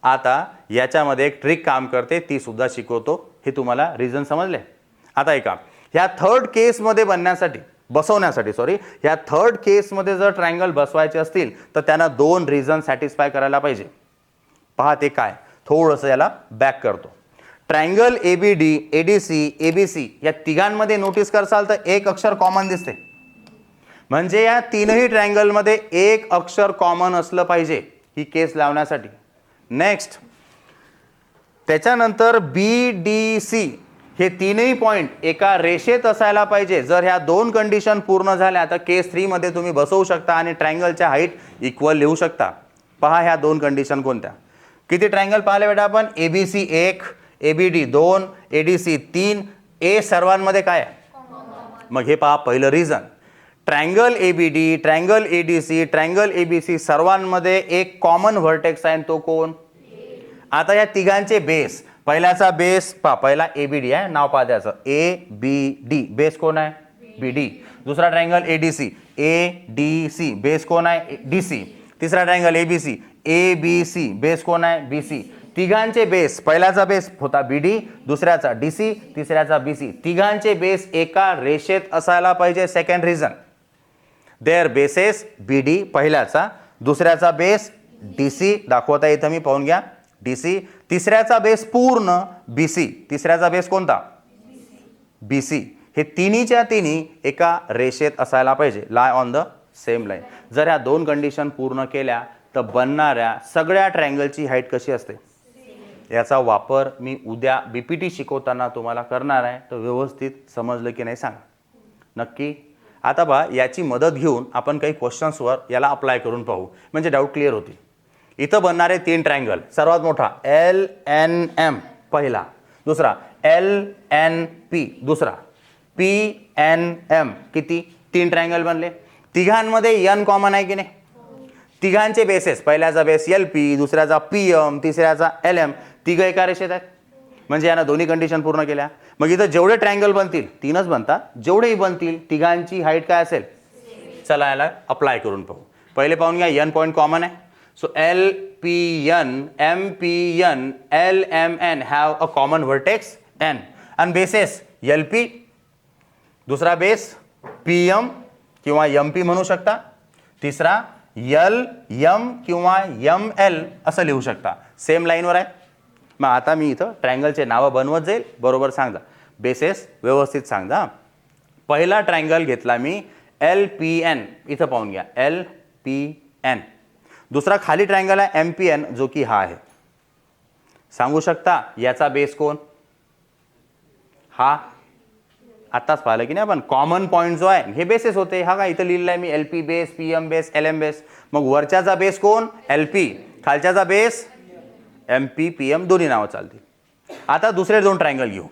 आता याच्यामध्ये एक ट्रिक काम करते, ती सुद्धा शिकवतो. हे तुम्हाला रिझन समजले? आता ऐका, ह्या थर्ड केसमध्ये बसवण्यासाठी ह्या थर्ड केसमध्ये जर ट्रायंगल बसवायचे असतील तर त्यांना 2 रिझन सॅटिस्फाय करायला पाहिजे. पहा ते काय, थोडंसं याला बॅक करतो. ट्रायंगल ABD, ADC, ABC या तिघांमध्ये नोटीस करसाल तर एक अक्षर कॉमन दिसते. म्हणजे या तीनही ट्रायंगलमध्ये एक अक्षर कॉमन असलं पाहिजे ही केस लावण्यासाठी. नेक्स्ट, त्याच्यानंतर BDC हे तीनही पॉइंट एका रेषेत असायला पाहिजे. जर ह्या 2 कंडिशन पूर्ण झाल्या तर केस 3 मध्ये तुम्ही बसवू शकता आणि ट्रायंगलच्या हाईट इक्वल लिहू शकता. पहा ह्या 2 कंडिशन कोणत्या? किती ट्रायंगल पाहिले बेटा आपण? ABC 1, ABD 2, ADC 3. A सर्वांमध्ये काय आहे? मग हे पहा पहिलं reason. Triangle ABD, triangle ADC, triangle ABC सर्वांमध्ये एक कॉमन व्हर्टेक्स आहे, तो कोण? आता या तिघांचे बेस, पहिल्याचा बेस पहा, पहिला ABD आहे, नाव पहा त्याचं ABD. बेस कोण आहे? BD. दुसरा ट्रायंगल ADC, ADC. बेस कोण आहे? DC. तिसरा ट्रायंगल ABC, ABC. बेस कोण आहे? BC. तिघांचे बेस, पहिल्याचा बेस होता BD, दुसऱ्याचा DC, तिसऱ्याचा BC. तिघांचे बेस एका रेषेत असायला पाहिजे. Second reason, there bases BD पहिल्याचा, दुसऱ्याचा बेस DC दाखवता येतं मी, पाहून घ्या DC. तिसऱ्याचा बेस पूर्ण BC. तिसऱ्याचा बेस कोणता? BC. हे तिन्हीच्या तिन्ही एका रेषेत असायला पाहिजे, lie on the same line. जर ह्या 2 कंडिशन पूर्ण केल्या तर बनणाऱ्या सगळ्या ट्रायंगलची हाईट कशी असते? याचा वापर मी उद्या BPT शिकवताना तुम्हाला करणार आहे. तर व्यवस्थित समजलं की नाही सांगा नक्की. आता पहा, याची मदत घेऊन आपण काही क्वेश्चन्सवर याला अप्लाय करून पाहू, म्हणजे डाऊट क्लिअर होतील. इथं बनणारे 3 ट्रायंगल, सर्वात मोठा LNM पहिला, दुसरा LNP, दुसरा PNM. किती? 3 ट्रायंगल बनले. तिघांमध्ये N कॉमन आहे की नाही? तिघांचे बेसेस, पहिल्याचा बेस LP, दुसऱ्याचा PM, तिसऱ्याचा LM. तिघं एका रेषेत आहेत, म्हणजे यानं दोन्ही कंडिशन पूर्ण केल्या. मग इथं जेवढे ट्रायंगल बनतील, 3च बनतात, जेवढेही बनतील तिघांची हाईट काय असेल? चला याला अप्लाय करून पाहू. पहिले पाहून घ्या, N पॉईंट कॉमन आहे. So LPN, MPN, LMN have a common vertex N. And bases LP, दुसरा बेस PM किंवा MP म्हणू शकता, तिसरा LM किंवा ML असं लिहू शकता. सेम लाईनवर आहे. मग आता मी इथं ट्रायंगलचे नावं बनवत जाईल, बरोबर सांगा, बेसेस व्यवस्थित सांगा. पहिला ट्रायंगल घेतला मी LPN, इथं पाहून घ्या LPN. दुसरा खाली ट्रायंगल आहे MPN, जो की हा आहे. सांगू शकता याचा बेस कोण? हा. आताच पाहिलं की नाही आपण, कॉमन पॉईंट जो आहे हे बेसेस होते. हा का इथं लिहिलेला आहे मी, LP base, PM base, LM base. मग वरच्याचा बेस कोण? LP, खालच्याचा बेस MP, PM, दोन्ही नावं चालतील. आता दुसरे दोन ट्रायंगल घेऊ.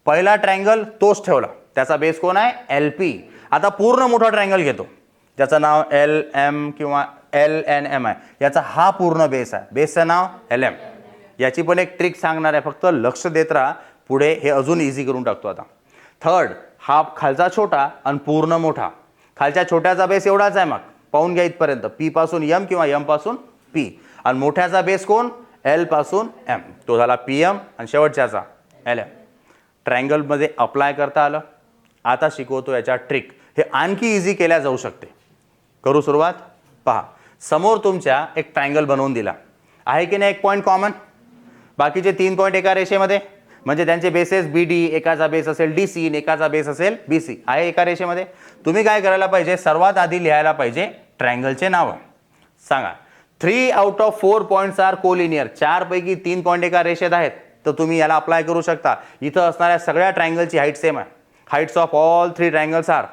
पहिला ट्रायंगल तोच ठेवला, त्याचा बेस कोण आहे? L P. आता पूर्ण मोठा ट्रायंगल घेतो ज्याचं नाव एल एम किंवा एल एन एम आहे. याचा हा पूर्ण बेस आहे, बेसचं नाव एल एम. याची पण एक ट्रिक सांगणार आहे, फक्त लक्ष देत राहा, पुढे हे अजून इझी करून टाकतो. आता थर्ड, हा खालचा छोटा आणि पूर्ण मोठा. खालच्या छोट्याचा बेस एवढाच आहे, मग पाहून घ्या इथपर्यंत, पी पासून एम किंवा एम पासून पी. आणि मोठ्याचा बेस कोण? एल पासून एम, तो झाला पी एम. आणि शेवटच्याचा एल एम. ट्रायंगलमध्ये अप्लाय करता आलं. आता शिकवतो याच्या ट्रिक, हे आणखी इझी केल्या जाऊ शकते. करू सुरुवात. पहा, समोर तुमच्या एक ट्रायंगल बनवून दिला आहे की नाही, एक पॉईंट कॉमन. बाकीचे 3 पॉईंट एका रेषेमध्ये, म्हणजे त्यांचे बेसेस बी डी, एकाचा बेस असेल डी सी, एकाचा बेस असेल बी सी, आहे एका रेषेमध्ये. तुम्ही काय करायला पाहिजे? सर्वात आधी लिहायला पाहिजे ट्रायंगलचे नाव. सांगा, 3 out of 4 points are collinear. 4 पैकी 3 पॉईंट एका रेषेत आहेत, तर तुम्ही याला अप्लाय करू शकता. इथं असणाऱ्या सगळ्या ट्रायंगलची हाईट सेम आहे. Heights of all 3 triangles are.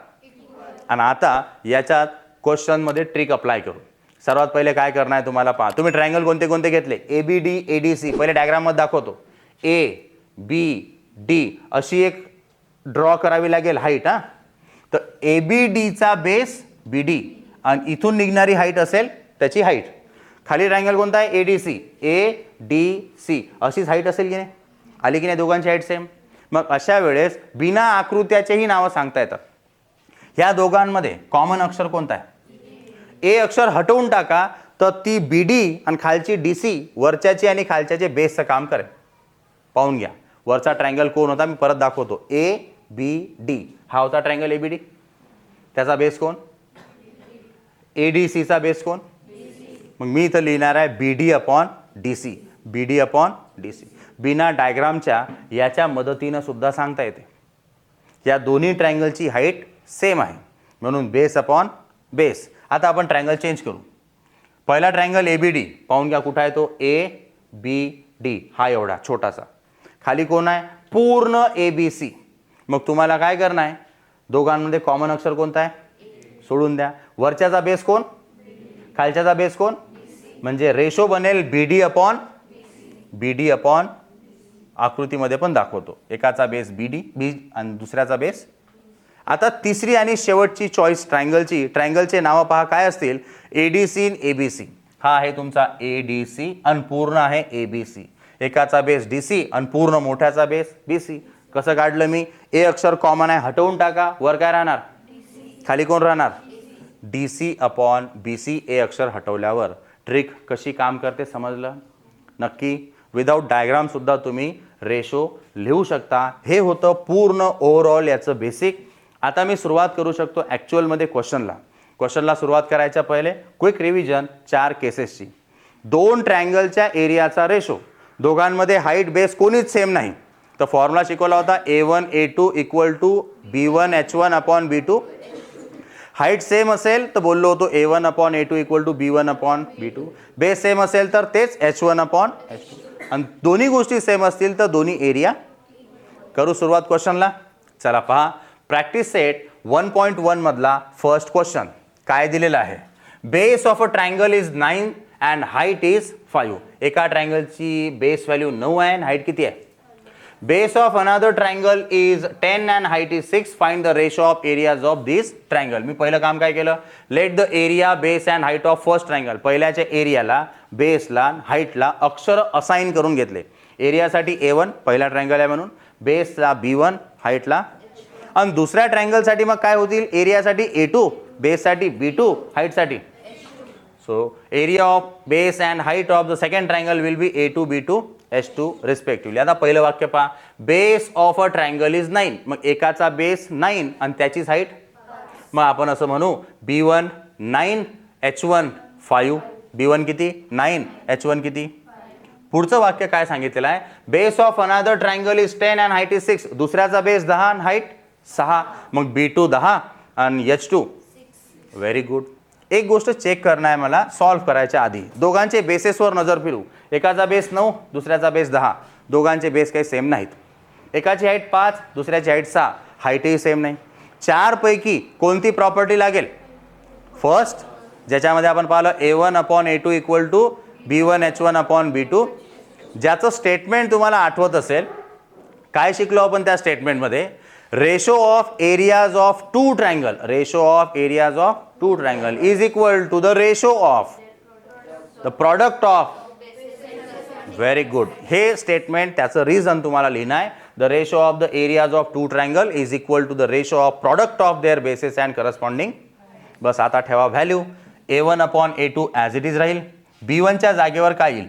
आणि आता याच्यात क्वेश्चनमध्ये ट्रिक अप्लाय करू. सर्वात पहिले काय करणार आहे तुम्हाला, पहा, तुम्ही ट्रायंगल कोणते कोणते घेतले? A B D, A D C. पहिले डायग्राममध्ये दाखवतो. ए बी डी अशी एक ड्रॉ करावी लागेल हाईट. हा, तर ए बी डीचा बेस बी डी आणि इथून निघणारी हाईट असेल त्याची हाईट. खाली ट्रायंगल कोणता आहे? A D C. A D C अशीच हाईट असेल की नाही? आली की नाही दोघांची हाईट सेम? मग अशा वेळेस बिना आकृत्याचेही नावं सांगता येतात. ह्या दोघांमध्ये कॉमन अक्षर कोणता आहे? ए अक्षर हटवून टाका, तर ती बी डी आणि खालची डी सी वरच्याची आणि खालच्याचे बेसचं काम करेल. पाहून घ्या, वरचा ट्रायंगल कोण होता? मी परत दाखवतो. ए बी डी हा होता ट्रायंगल ए बी डी. त्याचा बेस कोण? ए डी सीचा बेस कोण? मग मी इथं लिहिणार आहे बी डी अपॉन डी सी. बी डी अपॉन डी सी. बिना डायग्रामच्या याच्या मदतीनं सुद्धा सांगता येते. या दोन्ही ट्रायंगलची हाईट सेम आहे, म्हणून बेस अपॉन बेस. आता आपण ट्रायंगल चेंज करू. पहिला ट्रायंगल ए बी डी पाहून घ्या, कुठं आहे तो? ए बी डी हा एवढा छोटासा. खाली कोण आहे? पूर्ण ए बी सी. मग तुम्हाला काय करणं आहे? दोघांमध्ये कॉमन अक्षर कोणता आहे? सोडून द्या. वरच्याचा बेस कोण? खालच्याचा बेस कोण? म्हणजे रेशो बनेल बी डी अपॉन बी डी अपॉन. आकृतीमध्ये पण दाखवतो, एकाचा बेस बी डी बी आणि दुसऱ्याचा बेस. आता तिसरी आणि शेवटची चॉईस ट्रायंगलची. ट्रायंगलचे नावं पहा काय असतील? ए डी सी आणि ए बी सी. हा आहे तुमचा ए डी सी आणि पूर्ण आहे ए बी सी. एकाचा बेस डी सी आणि पूर्ण मोठ्याचा बेस बी सी. कसं काढलं मी? ए अक्षर कॉमन आहे, हटवून टाका. वर काय राहणार? खाली कोण राहणार? D C upon B C. A अक्षर हटवल्यावर ट्रिक कशी काम करते समजलं? नक्की. विदाऊट डायग्राम सुद्धा तुम्ही रेशो लिहू शकता. हे होतं पूर्ण ओव्हरऑल याचं बेसिक. आता मी सुरुवात करू शकतो ॲक्च्युअलमध्ये क्वेश्चनला सुरुवात करायच्या पहिले क्विक रिव्हिजन 4 केसेसची. 2 ट्रायंगलच्या एरियाचा रेशो, दोघांमध्ये हाईट बेस कोणीच सेम नाही, तर फॉर्म्युला शिकवला होता A1 A2 equal to B1 H1 upon B2. Height same असेल तर बोललो होतो A1 upon A2 equal to B1 upon B2. Base same असेल तर तेच H1 अपॉन H2. आणि दोन्ही गोष्टी सेम असतील तर दोन्ही एरिया. करू सुरुवात क्वेश्चनला. चला पहा, प्रॅक्टिस सेट 1.1 मधला फर्स्ट क्वेश्चन काय दिलेला आहे? Base of a triangle is 9 and height is 5. एका ट्रायंगलची बेस व्हॅल्यू 9 आहे आणि हाईट किती आहे? Base of another triangle is 10 and height is 6. Find the ratio of areas of this triangle. मी पहिलं काम काय केलं? Let the area, base and height of first triangle. पहिल्याच्या एरियाला, बेसला, हाईटला अक्षर असाइन करून घेतले. एरियासाठी A1 पहिला ट्रायंगल आहे म्हणून, बेसला B1, हाईटला. आणि दुसऱ्या ट्रायंगलसाठी मग काय होतील? एरियासाठी A2, बेससाठी B2, हाईटसाठी. So area of base and height of the second triangle will be A2 B2 H2 respectively. आता पहिलं वाक्य पहा, base of a triangle is 9. मग एकाचा बेस 9 आणि त्याचीच हाईट. मग आपण असं म्हणू B1 9 H1 5. B1 किती? 9. H1 किती? पुढचं वाक्य काय सांगितलेलं आहे? Base of another triangle is 10 and height is 6. दुसऱ्याचा बेस 10 आणि हाईट 6. मग B2 10 आणि H2 व्हेरी गुड. एक गोष्ट चेक करणं आहे मला सॉल्व्ह करायच्या आधी. दोघांचे बेसेसवर नजर फिरू. एकाचा बेस 9, दुसऱ्याचा बेस 10. दोघांचे बेस काही सेम नाहीत. एकाची हाईट 5, दुसऱ्याची हाईट 6. हाईटही सेम नाही. 4 पैकी कोणती प्रॉपर्टी लागेल? फर्स्ट, ज्याच्यामध्ये आपण पाहिलं A1 upon A2 equal to B1 H1 upon B2. ज्याचं स्टेटमेंट तुम्हाला आठवत असेल, काय शिकलो आपण त्या स्टेटमेंटमध्ये? Ratio of areas of two triangle, ratio of areas of two triangle is equal to the ratio of the product of. Very good. हे स्टेटमेंट, त्याचं रिझन तुम्हाला लिहिणं आहे. The ratio of the areas of two triangle is equal to the ratio of product of their basis and corresponding. बस आता ठेवा value. A1 upon A2 as it is राहील. B1च्या जागेवर काय येईल?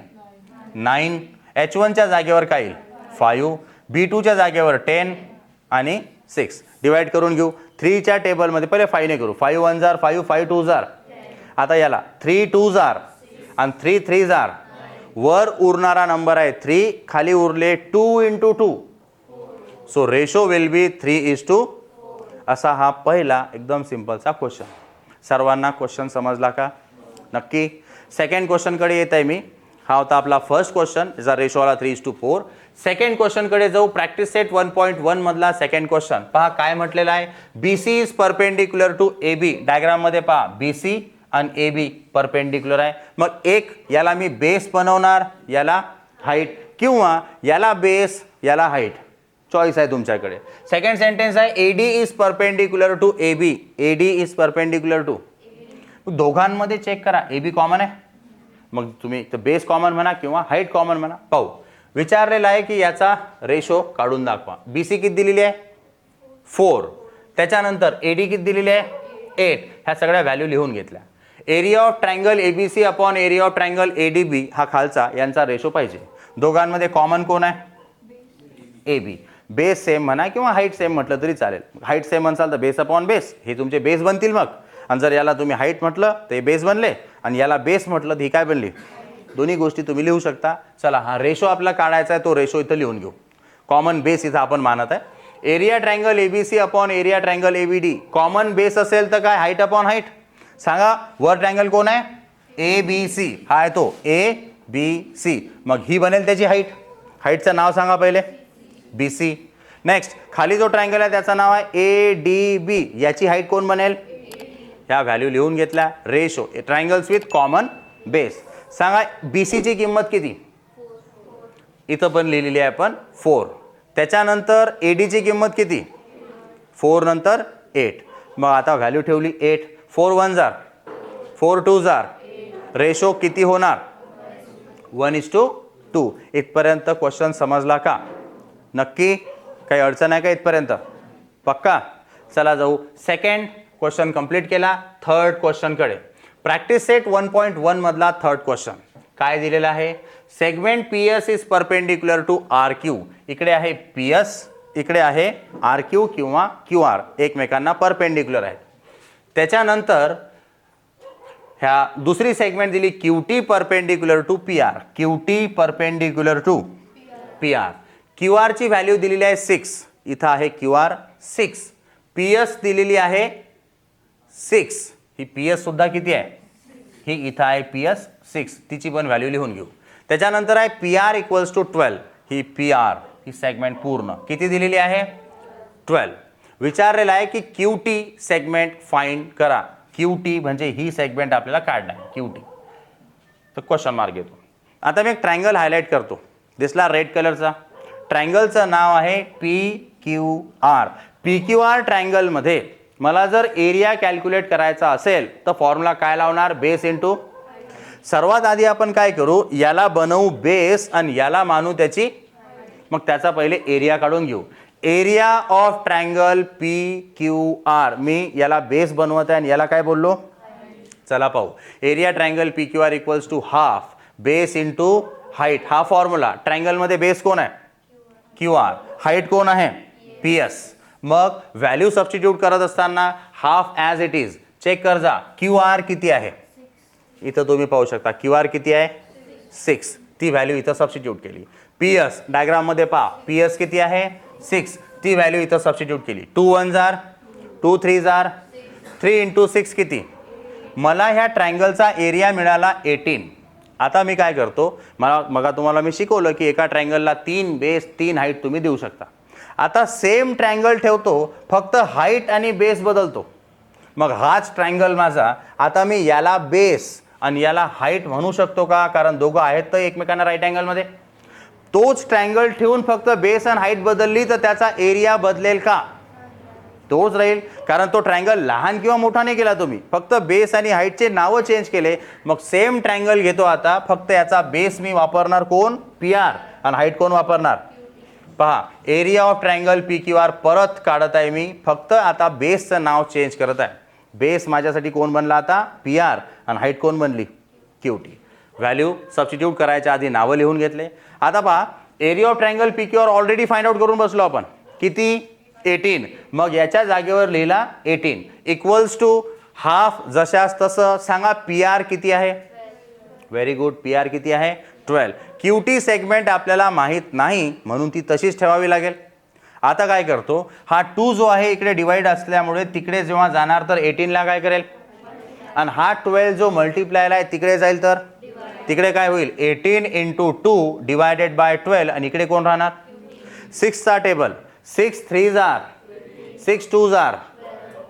9. H1च्या जागेवर काय येईल? 5. B2च्या जागेवर 10 आणि 6. डिवाइड करून घेऊ. 3च्या टेबलमध्ये पहिले 5 ने करू. 5 1 जार 5, 5 2 जार. आता याला 3 2 जार आणि 3 3 जार. वर उरणारा नंबर आहे 3, खाली उरले 2 into 2. So ratio will be 3:2. असा हा पहिला एकदम सिंपलचा क्वेश्चन. सर्वांना क्वेश्चन समजला का? नक्की. सेकंड क्वेश्चनकडे येत आहे मी. हा होता आपला फर्स्ट क्वेश्चन, ज्याचा रेशो आला 3:4. सेकंड क्वेश्चनकडे जाऊ. प्रॅक्टिस सेट 1.1 मधला सेकंड क्वेश्चन पहा काय म्हटलेलं आहे. BC is perpendicular to AB. Diagram मध्ये पहा BC आणि AB परपेंडिक्युलर आहे. मग एक याला मी बेस बनवणार, याला हाईट, किंवा याला बेस याला हाईट. चॉईस आहे तुमच्याकडे. सेकंड सेंटेन्स आहे AD is perpendicular to AB. AD is perpendicular to. दोघांमध्ये चेक करा. AB कॉमन आहे, मग तुम्ही बेस कॉमन म्हणा किंवा हाईट कॉमन म्हणा. पाहू. विचारलेला आहे की याचा रेशो काढून दाखवा. BC किती दिलेली आहे? 4. त्याच्यानंतर AD किती दिलेली आहे? 8. ह्या सगळ्या व्हॅल्यू लिहून घेतल्या. Area of triangle ABC upon area of triangle ADB हा खालचा, यांचा रेशो पाहिजे. दोघांमध्ये कॉमन कोण आहे? AB. बेस सेम म्हणा किंवा हाईट सेम म्हटलं तरी चालेल. हाईट सेम म्हणसाल तर बेस अपॉन बेस, हे तुमचे बेस बनतील. मग आणि जर याला तुम्ही हाईट म्हटलं तर हे बेस बनले, आणि याला बेस म्हटलं तर ही काय बनली? दोन्ही गोष्टी तुम्ही लिहू शकता. चला, हा रेशो आपला काढायचा आहे, तो रेशो इथं लिहून घेऊ. कॉमन बेस इथं आपण मानत आहे. Area triangle ABC upon area triangle ABD. Common base असेल तर काय? Height upon height. सांगा, वर ट्रायंगल कोण आहे? ABC. हा आहे तो ABC. मग ही बनेल त्याची हाईट. हाईटचं नाव सांगा पहिले. BC. नेक्स्ट, खाली जो ट्रायंगल आहे त्याचं नाव आहे ADB. याची हाईट कोण बनेल? ह्या व्हॅल्यू लिहून घेतल्या. Ratio triangles with common base. सांगा BC ची किंमत किती? इथं पण लिहिलेली आहे आपण 4. त्याच्यानंतर AD ची किंमत किती? 4 नंतर 8. मग आता व्हॅल्यू ठेवली 8. 4 1 जार, 4 2 जार. रेशो किती होणार? 1:2. इथपर्यंत क्वेश्चन समजला का? नक्की. काही अडचण आहे का इथपर्यंत? पक्का. चला जाऊ. सेकंड क्वेश्चन कंप्लीट केला. थर्ड क्वेश्चनकडे. प्रॅक्टिस सेट 1.1 मधला थर्ड क्वेश्चन काय दिलेला आहे? Segment PS is perpendicular to RQ. इकडे आहे PS, इकडे आहे RQ किंवा QR. एकमेकांना परपेंडिक्युलर आहेत. त्याच्यानंतर ह्या दुसरी सेगमेंट दिली QT perpendicular to PR. QT perpendicular to PR. QR ची व्हॅल्यू दिलेली आहे 6. इथं आहे QR 6. PS दिलेली आहे 6. ही PS सुद्धा किती आहे? ही इथं आहे PS 6. तिची पण व्हॅल्यू लिहून घेऊ. त्याच्यानंतर आहे PR इक्वल्स टू 12. ही PR, ही सेगमेंट पूर्ण किती दिलेली आहे? 12. विचारलेलं आहे की QT सेगमेंट फाइंड करा. QT म्हणजे ही सेगमेंट आपल्याला काढणार आहे. QT तर क्वेश्चन मार्क येतो. आता मी एक ट्रायंगल हायलाइट करतो. दिसला रेड कलरचा? ट्रायंगलचं नाव आहे PQR. PQR ट्रायंगलमध्ये मला जर एरिया कॅल्क्युलेट करायचा असेल तर फॉर्म्युला काय लावणार? Base into. सर्वात आधी आपण काय करू? याला बनवू बेस आणि याला मानू त्याची. मग त्याचा पहिले एरिया काढून घेऊ. Area of triangle PQR. मी याला बेस बनवत आहे आणि याला काय बोललो? चला पाहू. Area triangle PQR equals to half base into height. हा फॉर्म्युला. ट्रायंगलमध्ये बेस कोण आहे? QR. हाईट कोण आहे? PS. मग व्हॅल्यू सबस्टिट्यूट करत असताना half as it is. Check कर जा. QR किती आहे? इथं तुम्ही पाहू शकता QR किती आहे? 6. ती व्हॅल्यू इथं सबस्टिट्यूट केली. PS डायग्राममध्ये पहा. PS किती आहे? 6. ती व्हॅल्यू इथं सबस्टिट्यूट केली. 2 1 जार, 2 3 जार. 3 × 6 किती? मला ह्या ट्रायंगलचा एरिया मिळाला 18. आता मी काय करतो? मग तुम्हाला मी शिकवलं की एका ट्रायंगलला 3 बेस 3 हाईट तुम्ही देऊ शकता. आता सेम ट्रायंगल ठेवतो, फक्त हाईट आणि बेस बदलतो. मग हाच ट्रायंगल माझा. आता मी याला बेस आणि याला हाईट म्हणू शकतो का? कारण दोघं आहेत तर एकमेकांना राईट अँगलमध्ये. तोच ट्रायंगल ठेवून फक्त बेस आणि हाईट बदलली तर त्याचा एरिया बदलेल का? तोच राहील, कारण तो ट्रायंगल लहान किंवा मोठा नाही केला तुम्ही, फक्त बेस आणि हाईटचे नावं चेंज केले. मग सेम ट्रायंगल घेतो आता, फक्त याचा बेस मी वापरणार कोण? पी आर, आणि हाईट कोण वापरणार? पहा, area of triangle P Q R परत काढत आहे मी, फक्त आता बेसचं नाव चेंज करत आहे. बेस माझ्यासाठी कोण बनला आता? पी आर, आणि हाईट कोण बनली? Q T. व्हॅल्यू सबस्टिट्यूट करायच्या आधी नावं लिहून घेतले. आता पहा, area of triangle P Q R already find out करून बसलो आपण. किती? 18. मग याच्या जागेवर लिहिला 18 इक्वल्स टू हाफ, जशास तसं सांगा पी आर किती आहे? व्हेरी गुड, पी आर किती आहे? 12. क्यू टी सेगमेंट आपल्याला माहीत नाही म्हणून ती तशीच ठेवावी लागेल. आता काय करतो, हा 2 जो आहे इकडे डिवाइड असल्यामुळे तिकडे जेव्हा जाणार तर 18ला काय करेल, आणि हा 12 जो मल्टिप्लायला आहे तिकडे जाईल तर तिकडे काय होईल? 18 × 2 डिवायडेड बाय 12, आणि इकडे कोण राहणार? 6चा table. 6 3s are, 6 2s are.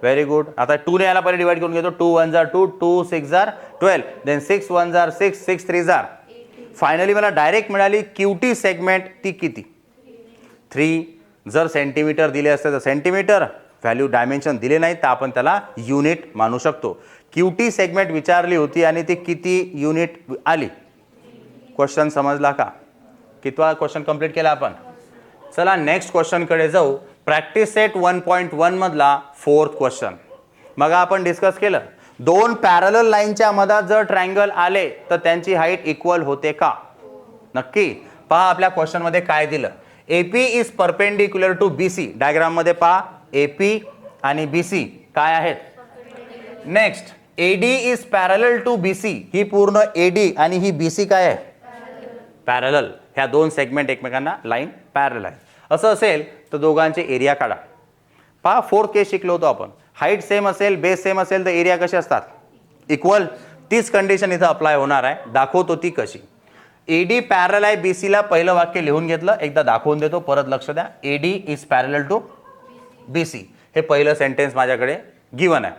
Very good. आता 2 ने याला पहिले डिवाइड करून घेतो. 2 1s are 2, 2 6s are 12, then 6 1s are 6, 6 3s are. Finally मला डायरेक्ट मिळाली क्यूटी सेगमेंट. ती किती? 3. जर सेंटीमीटर दिले असते तर सेंटीमीटर, व्हॅल्यू डायमेन्शन दिले नाही तर आपण त्याला युनिट मानू शकतो. क्यूटी सेगमेंट विचारली होती आणि ती किती युनिट आली? क्वेश्चन समजला का? कितवा क्वेश्चन कंप्लीट केला आपण? चला नेक्स्ट क्वेश्चन कडे जाऊ. प्रॅक्टिस सेट 1.1 मधला 4th क्वेश्चन. मग आपण डिस्कस केलं, दोन पॅरलल लाईनच्या मधात जर ट्रायंगल आले तर त्यांची हाईट इक्वल होते का? नक्की. पहा आपल्या क्वेश्चन मध्ये काय दिलं, AP is perpendicular to BC. Diagram मध्ये पहा, एपी आणि बीसी काय आहेत? Next, AD is parallel to BC. ही पूर्ण एडी आणि ही बीसी काय आहे? पॅरलल. ह्या दोन सेगमेंट एकमेकांना लाईन पॅरलल आहे. असं असेल तर दोघांचे एरिया काढा. पहा 4th केस शिकलो होतो आपण. हाईट सेम असेल, बेस सेम असेल तर एरिया कसे असतात? इक्वल. तीच कंडिशन इथं अप्लाय होणार आहे. दाखवतो ती कशी. एडी पॅरलल आहे बीसीला. पहिलं वाक्य लिहून घेतलं, एकदा दाखवून देतो, परत लक्ष द्या. AD is parallel to BC, हे पहिलं सेंटेन्स माझ्याकडे गिवन आहे.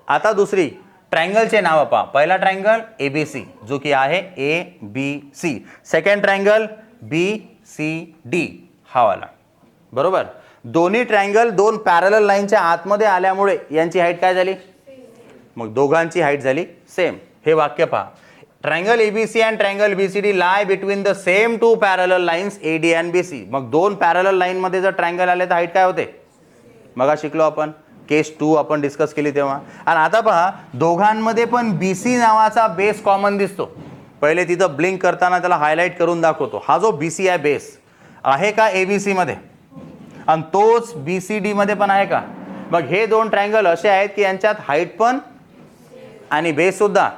आता दुसरी ट्रायंगलचे नाव पहा. पहिला ट्रायंगल एबीसी जो की आहे A B C. Second triangle B C D, हा वाला. बरोबर. दोन्ही ट्रायंगल दोन पॅरलल लाईनच्या आतमध्ये आल्यामुळे यांची हाईट काय झाली? मग दोघांची हाईट झाली सेम. हे वाक्य पहा, triangle ABC and triangle BCD lie between the same two parallel lines AD and BC. मग दोन पॅरलल लाईन मध्ये जर ट्रायंगल आले तर हाईट काय होते? मग शिकलो आपण, केस 2 आपण डिस्कस केली तेव्हा. आणि आता पहा, दोघांमध्ये पण बीसी नावाचा बेस कॉमन दिसतो. पहिले तिथं ब्लिंक करताना त्याला हायलाइट करून दाखवतो. हा जो बीसी आहे बेस आहे का एबीसी मध्ये? आणि तोच बीसीडी मध्ये पण आहे का? मग हे दोन ट्रायंगल असे आहेत की यांच्यात हाईट पण आणि बेस सुद्धा.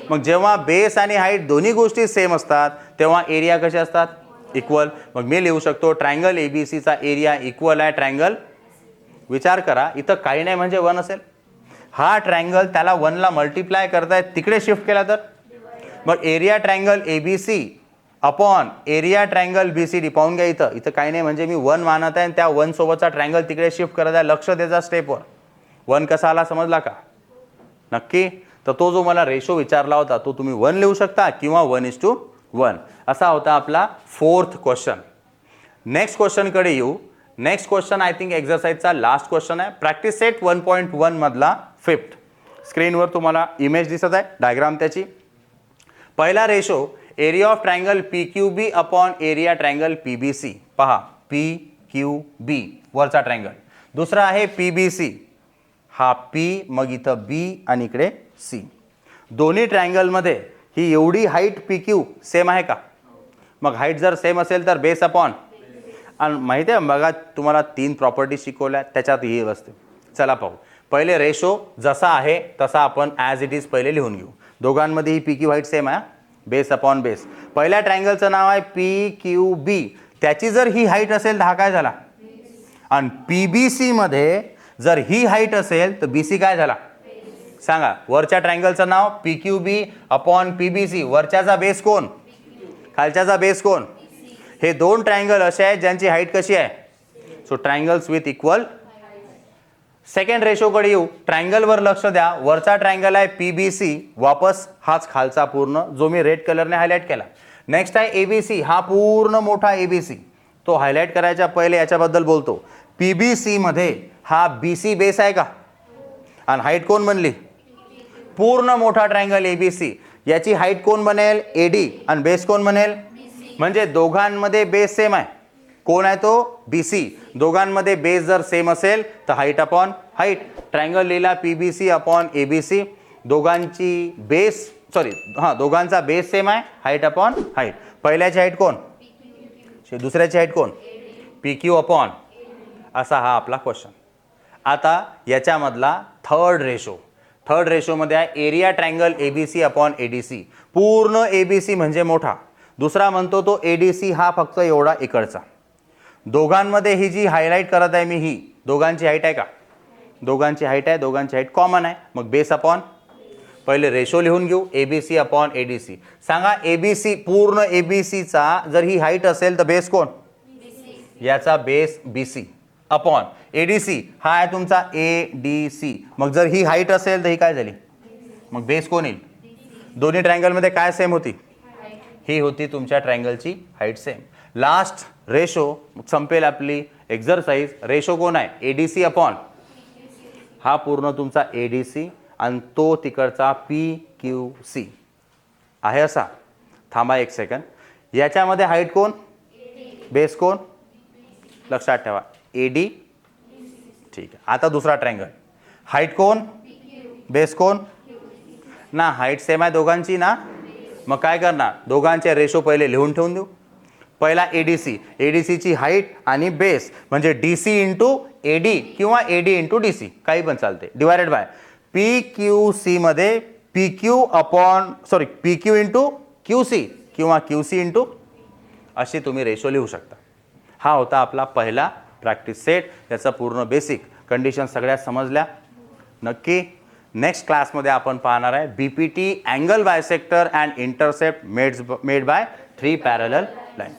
मग जेव्हा बेस आणि हाईट दोन्ही गोष्टी सेम असतात तेव्हा एरिया कसे असतात? इक्वल. मग मी लिहू शकतो ट्रायंगल एबीसीचा एरिया इक्वल आहे ट्रायंगल. विचार करा, इथं काही नाही म्हणजे 1 असेल. हा ट्रायंगल त्याला 1 ला मल्टिप्लाय करताय, तिकडे शिफ्ट केला तर मग area triangle ABC upon area triangle BCD. पाहून घ्या, इथं इथं काही नाही म्हणजे मी 1 मानत आहे आणि त्या 1 सोबतचा ट्रायंगल तिकडे शिफ्ट करत आहे. लक्ष द्यायचा स्टेपवर. 1 कसा आला समजला का? नक्की. तर तो जो मला रेशो विचारला होता तो तुम्ही 1 लिहू शकता किंवा 1:1 असा होता आपला 4th क्वेश्चन. नेक्स्ट क्वेश्चन कडे येऊ. नेक्स्ट क्वेश्चन आय थिंक एक्सरसाइजचा लास्ट क्वेश्चन आहे. प्रॅक्टिस सेट 1.1 मधला 5th. स्क्रीनवर तुम्हाला इमेज दिसत आहे, डायग्राम त्याची. पहिला ratio area of triangle P Q B upon area triangle PBC. पहा, पी क्यू बी वरचा ट्रायंगल. दुसरा आहे पीबीसी. हा पी, मग इथं बी आणि इकडे सी. दोन्ही ट्रायंगल मध्ये ही एवढी हाईट पी क्यू सेम आहे का? मग हाईट जर सेम असेल तर बेस अपॉन. आणि माहिती आहे बघा, तुम्हाला 3 प्रॉपर्टी शिकवल्या त्याच्यात ही असते. चला पाहू. पहिले रेशो जसा आहे तसा आपण ॲज इट इज पहिले लिहून घेऊ. दोघांमध्ये ही पी क्यू हाईट सेम आहे, बेस अपॉन बेस. पहिल्या ट्रायंगलचं नाव आहे पी क्यू बी. त्याची जर ही हाईट असेल तर हा काय झाला? आणि पीबीसी मध्ये जर ही हाईट असेल तर बीसी काय झाला? सांगा. वरच्या ट्रायंगलचं नाव P Q B upon PBC. वरच्याचा base कोण? खालच्याचा बेस कोण? हे दोन ट्रायंगल असे आहेत ज्यांची हाईट कशी आहे? So triangles with equal. Second ratio कडे येऊ. ट्रायंगल वर लक्ष द्या. वरचा ट्रायंगल आहे पीबीसी, वापस हाच खालचा पूर्ण जो मी रेड कलरने हायलाइट केला. नेक्स्ट आहे एबीसी, हा पूर्ण मोठा एबीसी. तो हायलाइट करायच्या पहिले याच्याबद्दल बोलतो. पीबीसी मध्ये हा बीसी बेस आहे का, आणि हाईट कोण बनली, पूर्ण मोठा ट्रायंगल एबीसी, याची हाईट कोण बनेल, एडी, आणि बेस कोण बनेल, म्हणजे दोघांमध्ये बेस सेम आहे. कोण आहे तो, बीसी. दोघांमध्ये बेस जर सेम असेल तर हाईट अपॉन हाईट. ट्रायंगल लिहिला पीबीसी अपॉन एबीसी. दोघांची बेस दोघांचा बेस सेम आहे, हाईट अपॉन हाईट. पहिल्याची हाईट कोण, दुसऱ्याची हाईट कोण, पी क्यू अपॉन. असा हा आपला क्वेश्चन. आता याच्यामधला थर्ड रेशोमध्ये आहे area triangle ABC upon ADC. पूर्ण एबीसी म्हणजे मोठा, दुसरा म्हणतो तो एडीसी हा फक्त एवढा इकडचा. दोघांमध्ये ही जी हायलाइट करत आहे मी, ही दोघांची हाईट आहे का, दोघांची हाईट आहे, दोघांची हाईट कॉमन आहे. मग बेस अपॉन, पहिले रेशो लिहून घेऊ, एबीसी अपॉन एडीसी. सांगा एबीसी, पूर्ण एबीसीचा जर ही हाईट असेल तर बेस कोण, याचा बेस बीसी अपॉन एडीसी, हा आहे तुमचा एडीसी. मग जर ही हाईट असेल तर ही काय झाली, मग बेस कोण येईल. दोन्ही ट्रायंगलमध्ये काय सेम होती, ही होती तुमच्या ट्रायंगलची हाईट सेम. लास्ट रेशो संपेल आपली एक्झरसाइज. रेशो कोण आहे, एडीसी अपॉन, हा पूर्ण तुमचा एडीसी आणि तो तिकडचा पी क्यू सी आहे असा. थांबा एक सेकंड, याच्यामध्ये हाईट कोण, बेस कोण, लक्षात ठेवा एडी. ठीक आहे, आता दुसरा ट्रायंगल, हाईट कोण, बेस कोण ना, हाईट सेम आहे दोघांची ना. मग काय करणार, दोघांचे रेशो पहिले लिहून ठेवून देऊ. पहिला एडीसी, एडीसीची हाईट आणि बेस म्हणजे डीसी इंटू एडी किंवा एडी इंटू डीसी काही पण चालते, divided by P Q C मध्ये P Q P Q into Q C किंवा क्यू सी इंटू, अशी तुम्ही रेशो लिहू शकता. हा होता आपला पहिला प्रॅक्टिस सेट. याचा पूर्ण बेसिक कंडिशन सगळ्या समजल्या नक्की. नेक्स्ट क्लासमध्ये आपण पाहणार आहे BPT angle bisector and intercept made by 3 parallel line.